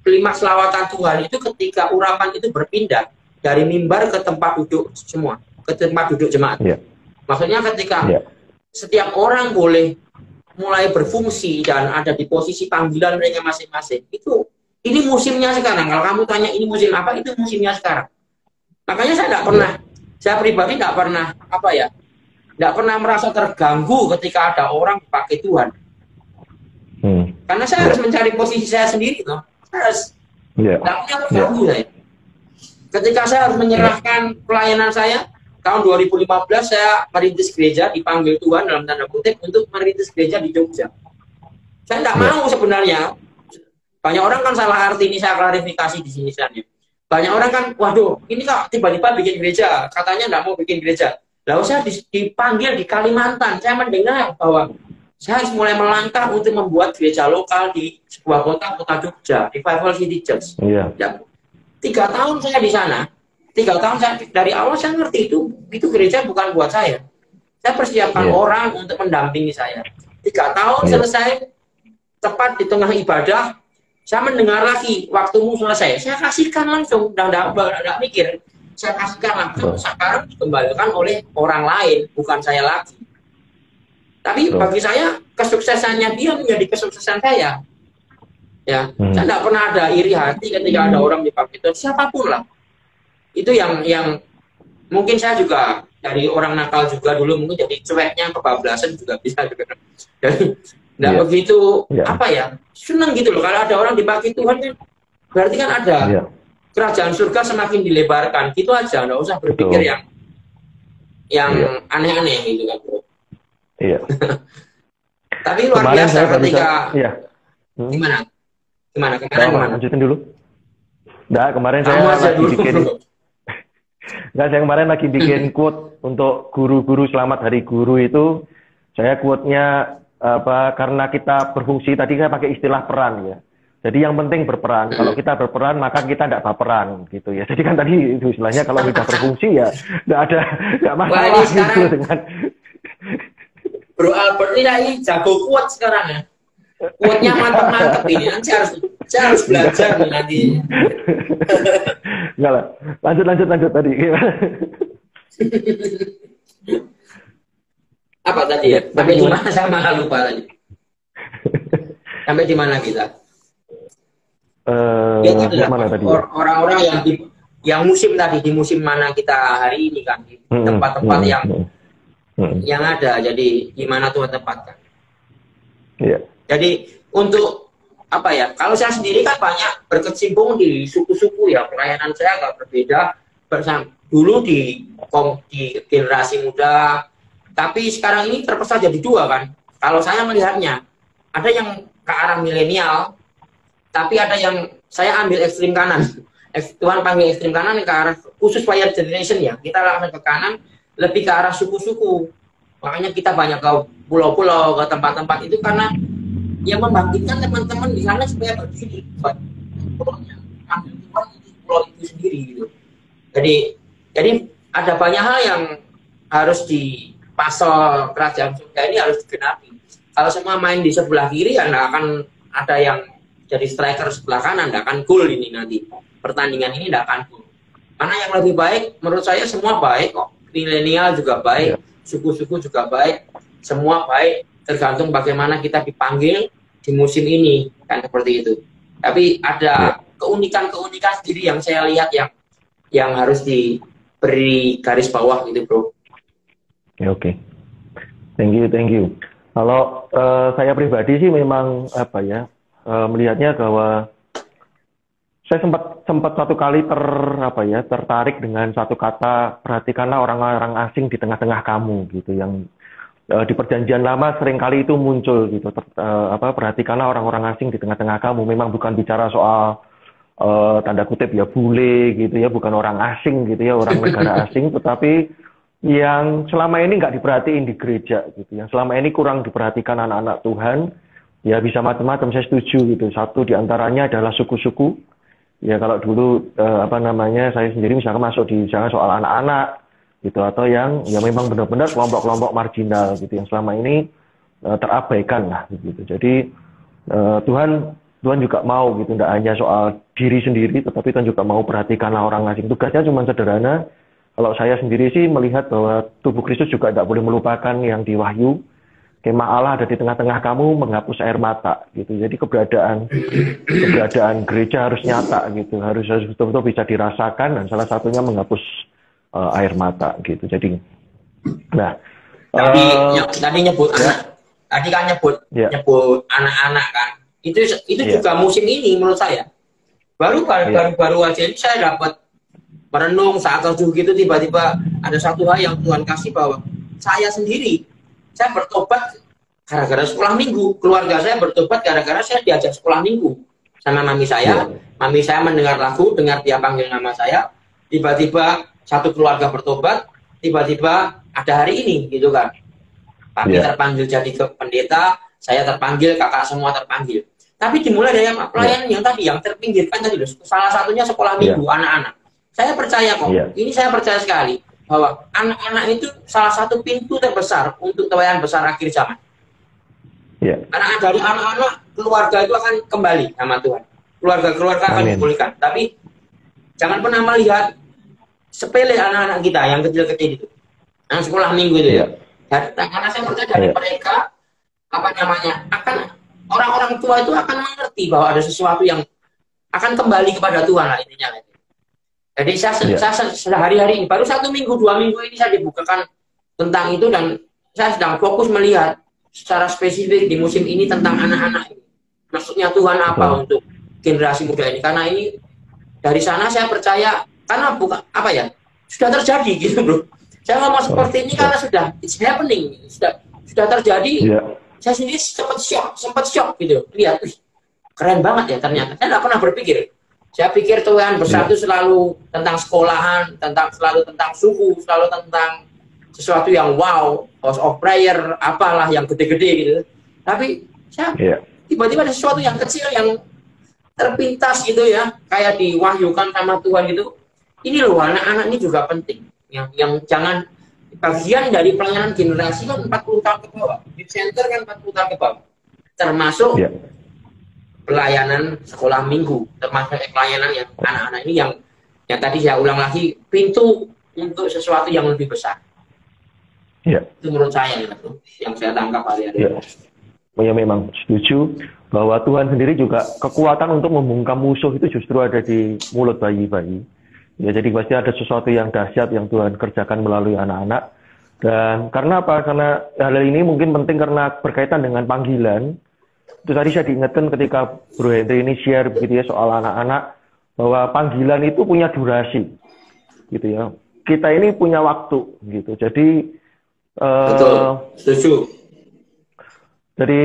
klimaks lawatan Tuhan itu ketika urapan itu berpindah dari mimbar ke tempat duduk semua, ke tempat duduk jemaat. Maksudnya ketika setiap orang boleh mulai berfungsi dan ada di posisi panggilan mereka masing-masing. Ini musimnya sekarang. Kalau kamu tanya ini musim apa, itu musimnya sekarang. Makanya saya nggak pernah. Saya pribadi nggak pernah nggak pernah merasa terganggu ketika ada orang dipakai Tuhan. Karena saya harus mencari posisi saya sendiri, loh. Saya harus nggak punya terganggu saya. Ketika saya harus menyerahkan pelayanan saya tahun 2015, saya merintis gereja, dipanggil Tuhan dalam tanda kutip untuk merintis gereja di Jogja. Saya nggak mau sebenarnya. Banyak orang kan salah arti, ini saya klarifikasi di sini sebenarnya. Banyak orang kan, waduh, ini kok tiba-tiba bikin gereja, katanya nggak mau bikin gereja. Lalu saya dipanggil di Kalimantan, saya mendengar bahwa saya harus mulai melangkah untuk membuat gereja lokal di sebuah kota Jogja, Revival City Church. Ya, 3 tahun saya di sana, 3 tahun saya dari awal saya ngerti itu gereja bukan buat saya. Saya persiapkan orang untuk mendampingi saya. 3 tahun selesai, tepat di tengah ibadah. Saya mendengar lagi, waktumu selesai. Saya kasihkan langsung, udah nggak mikir. Saya kasihkan langsung, sekarang dikembalikan oleh orang lain, bukan saya lagi. Tapi bagi saya, kesuksesannya dia menjadi kesuksesan saya. Ya, saya nggak pernah ada iri hati ketika ada orang dipakai itu, siapapun lah. Itu yang mungkin saya juga dari orang nakal juga dulu, mungkin jadi cueknya kebablasan juga bisa juga. Nggak begitu senang gitu loh kalau ada orang dipakai Tuhan kan berarti kan ada kerajaan surga semakin dilebarkan gitu aja, nggak usah berpikir yang aneh-aneh gitu kan bro. Tapi luar biasa ketika gimana kemarin lanjutin dulu. Kemarin saya lagi bikin quote untuk guru-guru selamat hari guru itu. Saya quote-nya karena kita berfungsi tadi saya pakai istilah peran ya. Jadi yang penting berperan. Kalau kita berperan maka kita tidak baperan gitu ya. Jadi kan tadi itu istilahnya kalau kita berfungsi ya nggak masalah gitu dengan. Bro Albert ini jago kuat sekarang ya. Kuatnya mantap-mantap ini. Saya harus belajar nanti. Enggak lah. Lanjut tadi. Apa tadi ya? Sampai di mana saya malah lupa tadi. Sampai di mana kita? Mana tadi? Orang-orang yang musim tadi, di musim mana kita hari ini kan, di tempat-tempat yang ada. Jadi di mana Tuhan tempatkan? Jadi untuk apa ya? Kalau saya sendiri kan banyak berkecimpung di suku-suku ya. Pelayanan saya agak berbeda. Dulu di generasi muda. Tapi sekarang ini terpecah jadi 2 kan. Kalau saya melihatnya, ada yang ke arah milenial, Tapi ada yang saya ambil ekstrim kanan. Tuhan panggil ekstrim kanan ke arah khusus fire generation ya. Kita langsung ke kanan, lebih ke arah suku-suku. Makanya kita banyak ke pulau-pulau, ke tempat-tempat itu karena yang membangkitkan teman-teman di sana supaya berdiri buat pulau-nya. Ambil Tuhan itu pulau itu sendiri gitu. Jadi ada banyak hal yang harus di pasal kerajaan surga ini harus digenapi. Kalau semua main di sebelah kiri ya nggak akan ada yang jadi striker sebelah kanan, nggak akan cool ini nanti. Pertandingan ini nggak akan cool. Karena yang lebih baik, menurut saya semua baik kok. Milenial juga baik, suku-suku juga baik, semua baik. Tergantung bagaimana kita dipanggil di musim ini, kan seperti itu. Tapi ada keunikan-keunikan sendiri yang saya lihat yang harus diberi garis bawah gitu, bro. Oke. Thank you. Kalau saya pribadi sih memang melihatnya bahwa saya sempat satu kali tertarik dengan satu kata, perhatikanlah orang-orang asing di tengah-tengah kamu gitu, yang di perjanjian lama seringkali itu muncul gitu. Perhatikanlah orang-orang asing di tengah-tengah kamu. Memang bukan bicara soal tanda kutip ya bule gitu ya, bukan orang asing gitu ya, orang negara asing, tetapi yang selama ini nggak diperhatiin di gereja gitu, yang selama ini kurang diperhatikan anak-anak Tuhan, ya bisa macam-macam, saya setuju gitu. Satu diantaranya adalah suku-suku. Ya kalau dulu saya sendiri misalkan masuk di misalnya soal anak-anak gitu, atau yang ya memang benar-benar kelompok-kelompok marginal gitu, yang selama ini terabaikan lah gitu. Jadi Tuhan juga mau gitu, tidak hanya soal diri sendiri, tetapi Tuhan juga mau perhatikanlah orang asing. Tugasnya cuma sederhana. Kalau saya sendiri sih melihat bahwa tubuh Kristus juga tidak boleh melupakan yang di Wahyu. Kemah Allah ada di tengah-tengah kamu, menghapus air mata gitu. Jadi keberadaan gereja harus nyata gitu, harus betul-betul bisa dirasakan, dan salah satunya menghapus air mata gitu. Jadi, tadi nyebut anak, tadi kan nyebut anak-anak kan. Itu juga musim ini menurut saya. Baru aja ini saya dapat merenung saat teduh gitu, tiba-tiba ada satu hal yang Tuhan kasih bahwa saya bertobat gara-gara sekolah minggu. Keluarga saya bertobat gara-gara saya diajak sekolah minggu sama mami saya. Mami saya mendengar lagu, dengar dia panggil nama saya. Tiba-tiba satu keluarga bertobat, tiba-tiba ada hari ini gitu kan. Papi terpanggil jadi pendeta, saya terpanggil, kakak semua terpanggil. Tapi dimulai dari pelayanan yang tadi, yang terpinggirkan tadi loh. Salah satunya sekolah minggu anak-anak. Saya percaya kok, ini saya percaya sekali bahwa anak-anak itu salah satu pintu terbesar untuk pelayanan besar akhir zaman. Karena dari anak-anak, keluarga itu akan kembali sama Tuhan. Keluarga-keluarga akan dipulihkan. Tapi jangan pernah melihat sepele anak-anak kita yang kecil-kecil itu, yang sekolah minggu itu ya. Karena saya percaya dari mereka, akan orang-orang tua itu akan mengerti bahwa ada sesuatu yang akan kembali kepada Tuhan lah intinya. Jadi saya sehari-hari ini, baru 1 minggu, 2 minggu ini saya dibukakan tentang itu, dan saya sedang fokus melihat secara spesifik di musim ini tentang anak-anak ini. Maksudnya Tuhan apa untuk generasi muda ini? Karena ini dari sana saya percaya, karena sudah terjadi gitu bro. Saya ngomong seperti ini karena sudah it's happening, sudah terjadi. Saya sendiri sempat shock gitu. Lihat, keren banget ya ternyata. Saya tidak pernah berpikir. Saya pikir Tuhan bersatu selalu tentang sekolahan, selalu tentang suku, selalu tentang sesuatu yang wow, house of prayer, apalah yang gede-gede gitu. Tapi saya tiba-tiba ada sesuatu yang kecil yang terpintas gitu ya, kayak diwahyukan sama Tuhan gitu. Ini loh, anak-anak ini juga penting. Yang jangan bagian dari pelayanan generasi kan 40 tahun ke bawah. Di center kan 40 tahun ke bawah. Termasuk pelayanan sekolah minggu, termasuk pelayanan yang anak-anak ini yang tadi saya ulang lagi, pintu untuk sesuatu yang lebih besar. Itu menurut saya yang saya tangkap hari ini. Ya memang setuju bahwa Tuhan sendiri juga kekuatan untuk membungkam musuh itu justru ada di mulut bayi-bayi. Ya, jadi pasti ada sesuatu yang dahsyat yang Tuhan kerjakan melalui anak-anak. Dan karena apa? Karena hal ini mungkin penting karena berkaitan dengan panggilan. Itu tadi saya diingatkan ketika Bro Henry ini share begitu ya soal anak-anak, bahwa panggilan itu punya durasi gitu ya. Kita ini punya waktu gitu. Jadi betul, setuju. Jadi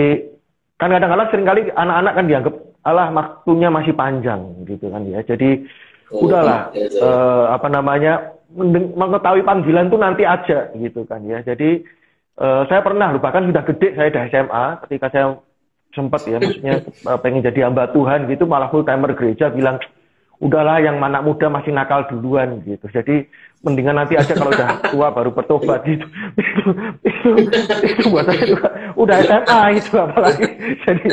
kan kadang-kadang seringkali anak-anak kan dianggap alah waktunya masih panjang gitu kan ya. Jadi udahlah apa namanya mengetahui panggilan tuh nanti aja gitu kan ya. Jadi saya pernah loh, bahkan sudah gede saya dari SMA ketika saya sempat ya maksudnya pengen jadi hamba Tuhan gitu, malah full timer gereja bilang udahlah yang anak muda masih nakal duluan gitu. Jadi mendingan nanti aja kalau udah tua baru bertobat gitu. Itu buat saya juga udah SMA itu apalagi. Jadi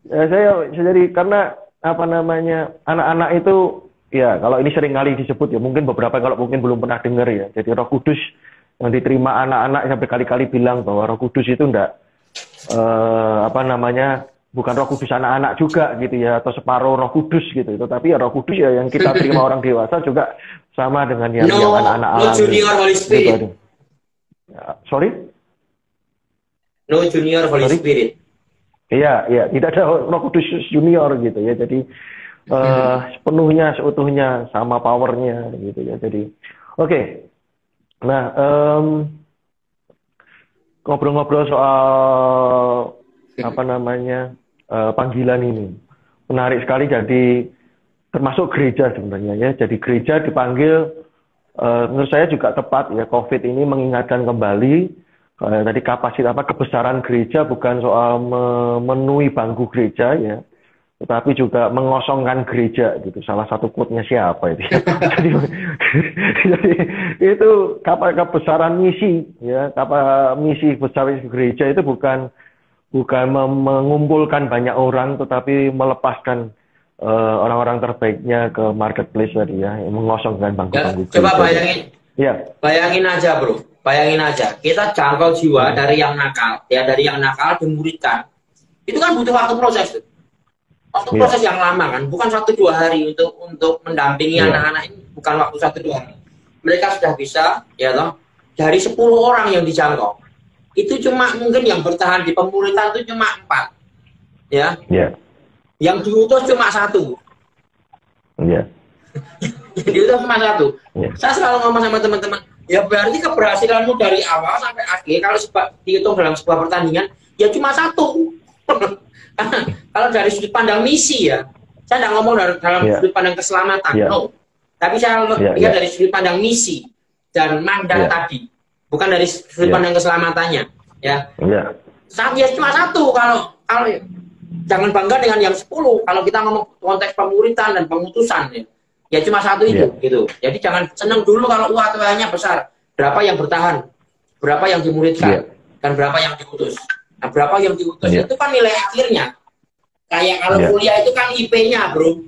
saya jadi karena apa namanya anak-anak itu ya kalau ini sering kali disebut ya mungkin beberapa kalau mungkin belum pernah dengar ya. Jadi Roh Kudus yang diterima anak-anak yang berkali-kali bilang bahwa Roh Kudus itu enggak apa namanya bukan Roh Kudus anak-anak juga gitu ya, atau separuh Roh Kudus gitu. Tapi ya Roh Kudus ya yang kita terima orang dewasa juga sama dengan yang anak-anak alami. No junior Holy Spirit. Gitu. Sorry? No junior Holy Spirit. Iya, tidak ada Roh Kudus junior gitu ya. Jadi sepenuhnya, seutuhnya sama powernya gitu ya. Jadi oke. Nah, ngobrol-ngobrol soal apa namanya panggilan ini menarik sekali. Jadi termasuk gereja sebenarnya ya. Jadi gereja dipanggil menurut saya juga tepat ya. COVID ini mengingatkan kembali tadi kapasitas kebesaran gereja bukan soal memenuhi bangku gereja ya, tetapi juga mengosongkan gereja gitu. Salah satu quote-nya siapa itu? jadi itu kebesaran misi ya. Misi besar gereja itu bukan mengumpulkan banyak orang, tetapi melepaskan orang-orang terbaiknya ke marketplace tadi ya, mengosongkan bangku-bangku. Coba bayangin, bayangin aja bro, bayangin aja, kita jangkau jiwa dari yang nakal, ya dari yang nakal dimuridkan, itu kan butuh waktu proses tuh. Waktu proses yang lama kan, bukan 1-2 hari untuk mendampingi anak-anak ini, bukan waktu 1-2 hari. Mereka sudah bisa, ya toh, dari 10 orang yang dijangkau. Itu cuma mungkin yang bertahan di pemuritan itu cuma 4 ya. Yang diutus cuma 1. Yang diutus cuma 1. Saya selalu ngomong sama teman-teman, ya berarti keberhasilanmu dari awal sampai akhir kalau dihitung dalam sebuah pertandingan ya cuma 1. Kalau dari sudut pandang misi ya, saya tidak ngomong dalam sudut pandang keselamatan, no. Tapi saya lihat dari sudut pandang misi dan mandat tadi. Bukan dari sudut pandang keselamatannya, ya. Ya cuma 1 kalau jangan bangga dengan yang 10. Kalau kita ngomong konteks pemuritan dan pengutusan, ya cuma 1 itu, gitu. Jadi jangan senang dulu kalau tuanya besar. Berapa yang bertahan, berapa yang dimuridkan, dan berapa yang diutus. Nah, berapa yang diutus itu kan nilai akhirnya. Kayak kalau kuliah itu kan IP-nya, bro.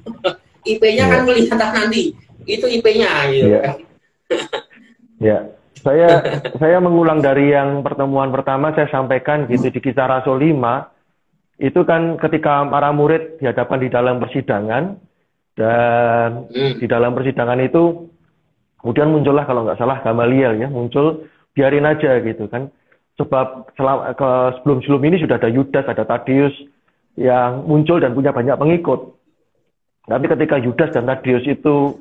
IP-nya kan kelihatan nanti. Itu IP-nya, gitu. Saya mengulang dari yang pertemuan pertama saya sampaikan gitu di Kisah Rasul 5 itu kan ketika para murid dihadapkan di dalam persidangan dan di dalam persidangan itu kemudian muncullah kalau nggak salah Gamaliel ya muncul, biarin aja gitu kan, sebab sebelum ini sudah ada Yudas, ada Tadeus yang muncul dan punya banyak pengikut. Tapi ketika Yudas dan Tadeus itu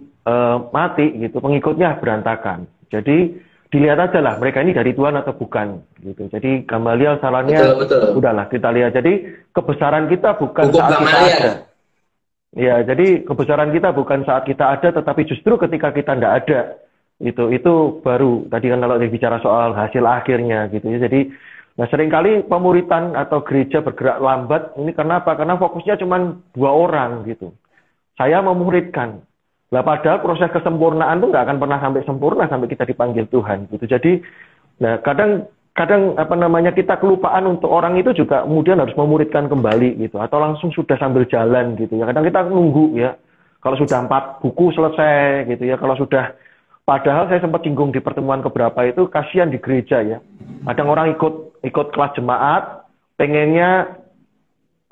mati gitu, pengikutnya berantakan. Jadi dilihat aja lah mereka ini dari Tuhan atau bukan gitu. Jadi Gamaliel sarannya udahlah kita lihat. Jadi kebesaran kita bukan saat kita ada. Ya, jadi kebesaran kita bukan saat kita ada, tetapi justru ketika kita tidak ada. Itu baru tadi kan kalau bicara soal hasil akhirnya gitu ya. Jadi seringkali pemuritan atau gereja bergerak lambat. Ini kenapa? Karena fokusnya cuma 2 orang gitu. Saya memuridkan. Lah padahal proses kesempurnaan itu nggak akan pernah sampai sempurna sampai kita dipanggil Tuhan gitu. Jadi kadang apa namanya kita kelupaan untuk orang itu juga kemudian harus memuridkan kembali gitu, atau langsung sudah sambil jalan gitu ya. Kadang kita nunggu ya. Kalau sudah 4 buku selesai gitu ya. Kalau sudah, padahal saya sempat singgung di pertemuan keberapa itu kasihan di gereja ya. Kadang orang ikut kelas jemaat pengen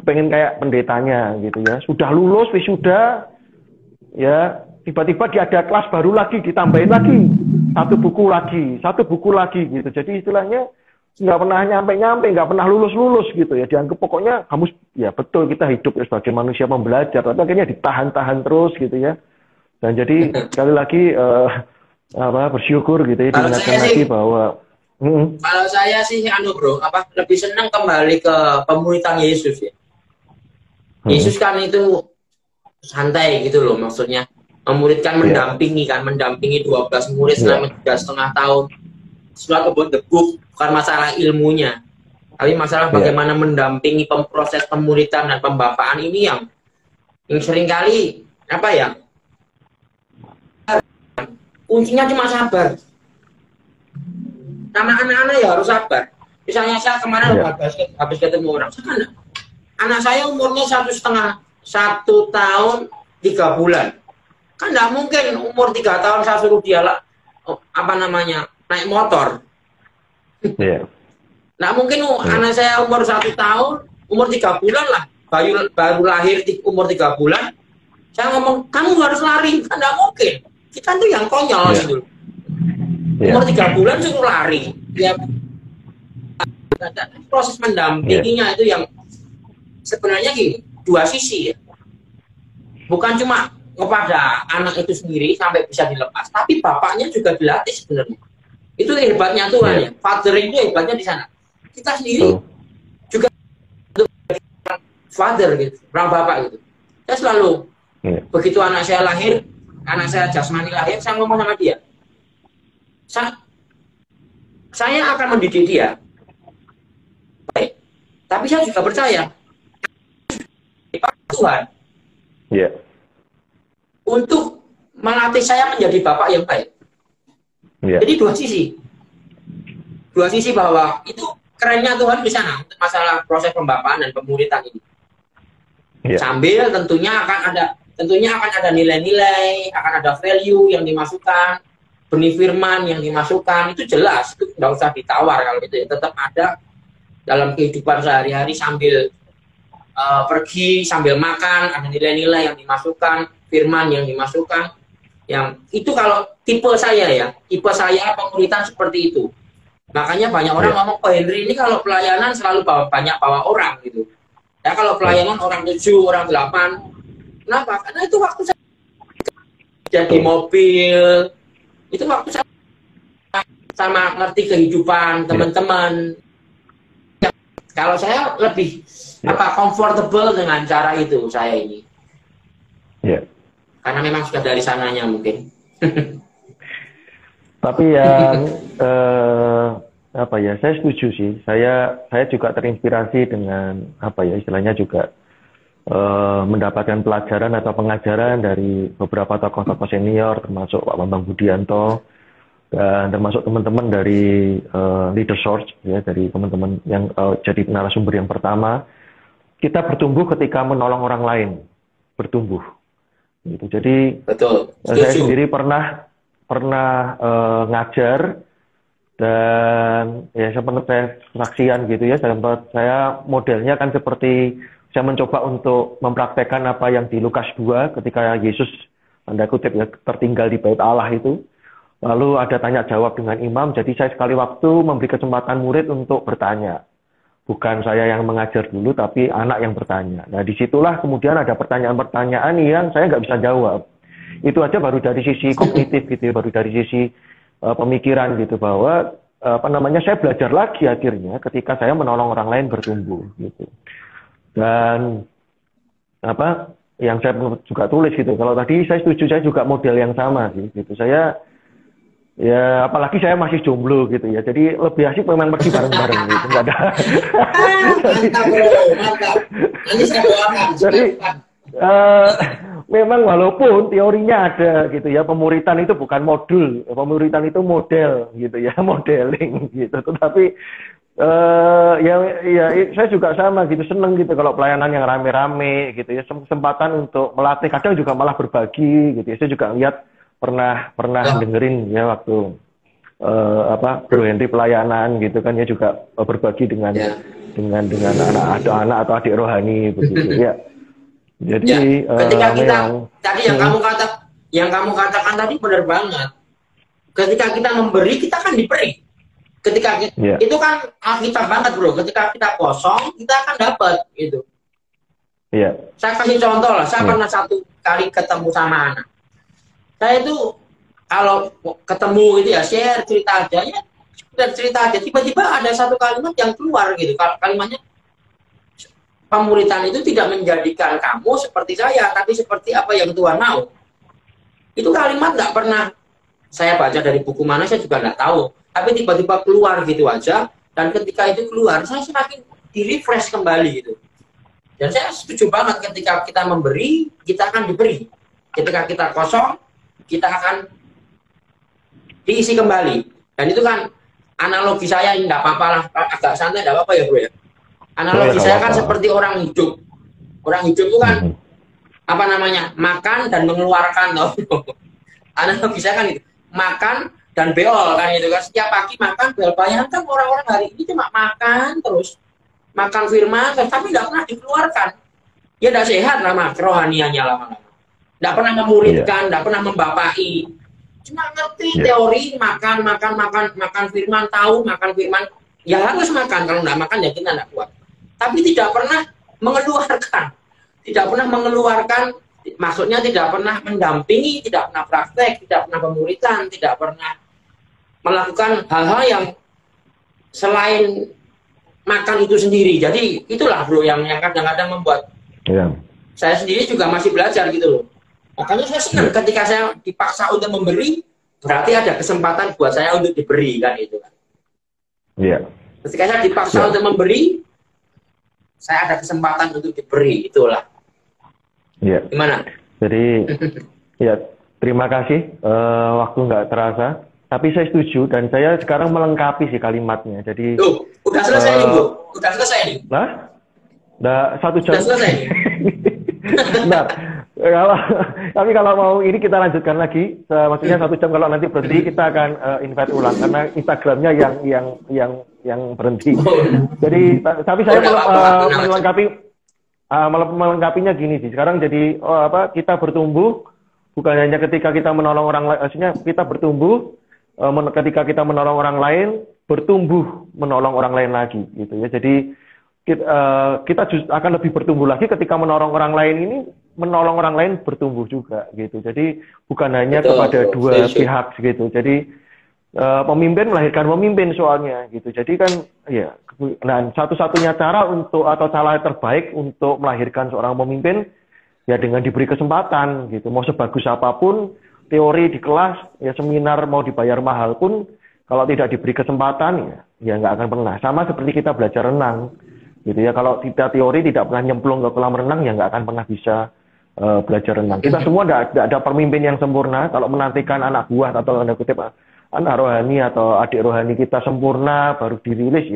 kayak pendetanya gitu ya. Sudah lulus wisuda ya, tiba-tiba dia ada kelas baru lagi, ditambahin lagi 1 buku lagi gitu. Jadi istilahnya nggak pernah nyampe, nggak pernah lulus gitu ya. Dianggap pokoknya kamu ya betul kita hidup ya sebagai manusia pembelajar, tapi akhirnya ditahan terus gitu ya. Dan jadi sekali lagi bersyukur gitu ya, diingatkan lagi bahwa kalau saya sih bro, lebih senang kembali ke pemuritan Yesus ya. Yesus kan itu santai gitu loh, maksudnya memuridkan, mendampingi 12 murid selama 3,5 tahun. Suatu about the book, bukan masalah ilmunya, tapi masalah bagaimana mendampingi proses pemuridan dan pembapaan ini yang seringkali apa ya, kuncinya cuma sabar. Sama anak-anak ya harus sabar. Misalnya saya kemarin habis ketemu orang, anak saya umurnya 1 tahun 3 bulan. Kan nggak mungkin umur 3 tahun saya suruh dia naik motor. Nggak mungkin anak saya umur 1 tahun, umur 3 bulan lah, baru lahir umur 3 bulan, saya ngomong kamu harus lari, kan nggak mungkin. Kita tuh yang konyol gitu. Umur 3 bulan suruh lari. Ya, proses mendampinginya itu yang sebenarnya gini, 2 sisi ya. Bukan cuma kepada anak itu sendiri sampai bisa dilepas, tapi bapaknya juga dilatih sebenarnya. Itu hebatnya Tuhan ya. Father itu hebatnya di sana. Kita sendiri juga father gitu, orang bapak gitu. Saya selalu begitu anak saya lahir, anak saya jasmani lahir, saya ngomong sama dia, saya akan mendidik dia. Baik. Tapi saya juga percaya Tuhan untuk melatih saya menjadi bapak yang baik. Jadi 2 sisi bahwa itu kerennya Tuhan di sana untuk masalah proses pembapaan dan pemuridan ini. Sambil tentunya akan ada nilai-nilai, akan ada value yang dimasukkan, benih firman yang dimasukkan, itu jelas, itu nggak usah ditawar kalau itu ya. Tetap ada dalam kehidupan sehari-hari sambil pergi, sambil makan, ada nilai-nilai yang dimasukkan, firman yang dimasukkan. Yang itu kalau tipe saya pemuridan seperti itu. Makanya banyak orang ngomong, oh Henry ini kalau pelayanan selalu banyak bawa orang gitu. Ya kalau pelayanan orang 7, orang 8. Kenapa? Karena itu waktu saya jadi mobil, itu waktu saya sama ngerti kehidupan teman-teman. Kalau saya lebih comfortable dengan cara itu saya ini. Karena memang sudah dari sananya mungkin. Tapi yang saya setuju sih. Saya juga terinspirasi dengan istilahnya juga mendapatkan pelajaran atau pengajaran dari beberapa tokoh-tokoh senior, termasuk Pak Bambang Budianto dan termasuk teman-teman dari Leader Source ya, dari teman-teman yang jadi narasumber yang pertama. Kita bertumbuh ketika menolong orang lain, bertumbuh. Gitu. Jadi saya sendiri pernah ngajar dan ya saya saksian gitu ya. Saya modelnya kan seperti saya mencoba untuk mempraktekkan apa yang di Lukas 2 ketika Yesus tanda kutip ya tertinggal di bait Allah itu. Lalu ada tanya jawab dengan imam. Jadi saya sekali waktu memberi kesempatan murid untuk bertanya. Bukan saya yang mengajar dulu, tapi anak yang bertanya. Nah, disitulah kemudian ada pertanyaan-pertanyaan yang saya nggak bisa jawab. Itu aja baru dari sisi kognitif gitu, baru dari sisi pemikiran gitu, bahwa saya belajar lagi akhirnya ketika saya menolong orang lain bertumbuh gitu. Dan yang saya juga tulis gitu. Kalau tadi saya setuju, saya juga model yang sama sih gitu. Saya ya apalagi saya masih jomblo gitu ya, jadi lebih asik memang pergi bareng-bareng gitu, nggak ada. Mantap. Nanti saya doakan. Jadi memang walaupun teorinya ada gitu ya, pemuritan itu bukan modul, pemuritan itu model gitu ya, modeling gitu. Tetapi ya saya juga sama gitu, seneng gitu kalau pelayanan yang rame-rame gitu ya, kesempatan untuk melatih, kadang juga malah berbagi gitu ya. Saya juga lihat pernah dengerin ya waktu Bro Henry pelayanan gitu kan ya, juga berbagi dengan anak-anak atau adik rohani begitu ya. Jadi ketika kita tadi yang kamu katakan tadi benar banget. Ketika kita memberi, kita akan diberi. Ketika itu kan Alkitab banget bro. Ketika kita kosong, kita akan dapat gitu. Saya kasih contoh lah. Saya pernah 1 kali ketemu sama anak. Saya itu kalau ketemu gitu ya, share cerita aja ya, dan cerita aja. Tiba-tiba ada satu kalimat yang keluar gitu. Kalimatnya, pemuritan itu tidak menjadikan kamu seperti saya, tapi seperti apa yang Tuhan mau. Itu kalimat nggak pernah saya baca dari buku mana, saya juga nggak tahu. Tapi tiba-tiba keluar gitu aja, dan ketika itu keluar, saya semakin di-refresh kembali gitu. Dan saya setuju banget ketika kita memberi, kita akan diberi. Ketika kita kosong, kita akan diisi kembali. Dan itu kan analogi saya, nggak apa-apa lah, agak santai, nggak apa-apa ya bro ya. Analogi saya kan seperti orang hidup. Orang hidup itu kan apa namanya, makan dan mengeluarkan loh. Analogi saya kan itu, makan dan beol kan itu kan, setiap pagi makan beol. Bayangkan orang-orang hari ini cuma makan terus, makan firman tapi tidak pernah dikeluarkan. Ya tidak sehat lama kerohaniannya lama-lama. Tidak pernah memuridkan, tidak pernah membapai. Cuma ngerti teori, makan firman, tahu makan firman, ya harus makan. Kalau tidak makan ya kita tidak kuat. Tapi tidak pernah mengeluarkan, maksudnya tidak pernah mendampingi, tidak pernah praktek, tidak pernah pemuritan, tidak pernah melakukan hal-hal yang selain makan itu sendiri. Jadi itulah bro yang kadang-kadang membuat saya sendiri juga masih belajar gitu loh. Makanya saya senang ketika saya dipaksa untuk memberi, berarti ada kesempatan buat saya untuk diberi kan itu kan. Ketika saya dipaksa untuk memberi, saya ada kesempatan untuk diberi, itulah. Gimana? Jadi ya terima kasih, waktu nggak terasa, tapi saya setuju dan saya sekarang melengkapi sih kalimatnya. Jadi udah selesai nih Bu, udah selesai nih. Udah 1 jam. Udah selesai nih. Benar. Tapi kalau mau ini kita lanjutkan lagi, maksudnya 1 jam, kalau nanti berhenti kita akan invite ulang karena Instagramnya yang berhenti. Jadi tapi saya melengkapinya gini sih. Sekarang jadi kita bertumbuh bukan hanya ketika kita menolong orang lain, maksudnya kita bertumbuh ketika kita menolong orang lain, bertumbuh menolong orang lain lagi gitu ya. Jadi kita akan lebih bertumbuh lagi ketika menolong orang lain ini, menolong orang lain bertumbuh juga gitu. Jadi bukan hanya kepada dua pihak gitu. Jadi pemimpin melahirkan pemimpin soalnya gitu. Jadi kan ya, nah satu-satunya cara untuk atau cara terbaik untuk melahirkan seorang pemimpin ya dengan diberi kesempatan gitu. Mau sebagus apapun teori di kelas, ya seminar mau dibayar mahal pun kalau tidak diberi kesempatan ya nggak akan pernah. Sama seperti kita belajar renang gitu ya. Kalau kita teori tidak pernah nyemplung ke kolam renang ya nggak akan pernah bisa belajar renang. Kita semua tidak ada pemimpin yang sempurna. Kalau menantikan anak buah atau tanda kutip anak rohani atau adik rohani kita sempurna baru dirilis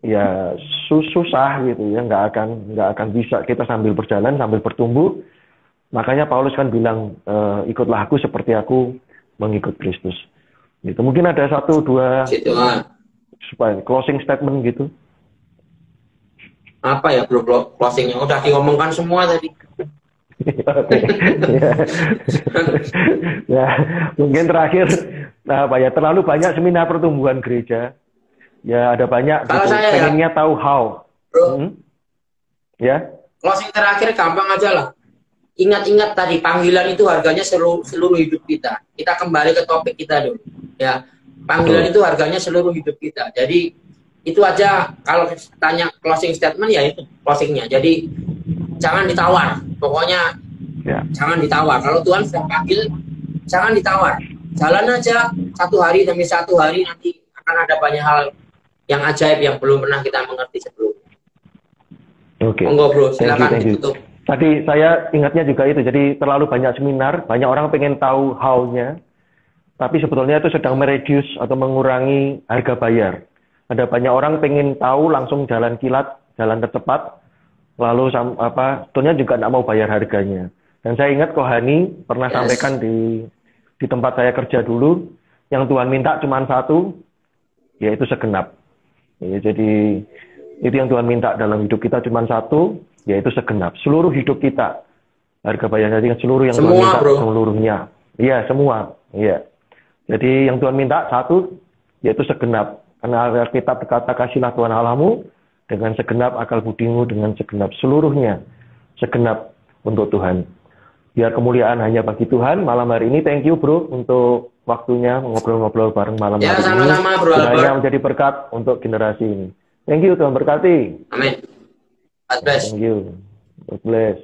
ya susah gitu ya, nggak akan bisa kita sambil berjalan sambil bertumbuh. Makanya Paulus kan bilang ikutlah aku seperti aku mengikut Kristus. Gitu. Mungkin ada 1-2 supaya closing statement gitu. Apa ya bro, closingnya udah diomongkan semua tadi. Ya, mungkin terakhir, terlalu banyak seminar pertumbuhan gereja. Ya ada banyak. Kalau gitu. saya pengennya tahu how. Bro, ya. Closing terakhir gampang aja lah. Ingat-ingat tadi panggilan itu harganya seluruh hidup kita. Kita kembali ke topik kita dulu. Ya, panggilan itu harganya seluruh hidup kita. Jadi itu aja, kalau tanya closing statement ya itu closingnya. Jadi jangan ditawar, pokoknya jangan ditawar. Kalau Tuhan sudah panggil, jangan ditawar. Jalan aja 1 hari demi 1 hari, nanti akan ada banyak hal yang ajaib yang belum pernah kita mengerti sebelumnya. Oke. Monggo bro, silakan ditutup. Tadi saya ingatnya juga itu, jadi terlalu banyak seminar, banyak orang pengen tahu how-nya, tapi sebetulnya itu sedang mereduce atau mengurangi harga bayar. Ada banyak orang pengen tahu langsung jalan kilat, jalan tercepat, lalu sebetulnya juga tidak mau bayar harganya. Dan saya ingat Kohani pernah sampaikan di tempat saya kerja dulu, yang Tuhan minta cuma 1, yaitu segenap. Ya, jadi itu yang Tuhan minta dalam hidup kita cuma 1, yaitu segenap. Seluruh hidup kita, harga bayarnya dengan seluruh yang semua, Tuhan minta, bro. Seluruhnya. Iya, semua. Iya. Jadi yang Tuhan minta 1, yaitu segenap. Karena Alkitab berkata, kasihlah Tuhan Allahmu dengan segenap akal budimu, dengan segenap seluruhnya, segenap untuk Tuhan. Biar kemuliaan hanya bagi Tuhan. Malam hari ini, thank you bro untuk waktunya ngobrol-ngobrol bareng malam hari ini. Sama-sama bro. Kiranya menjadi berkat untuk generasi ini. Thank you, Tuhan berkati. Amin. God bless. Thank you. God bless.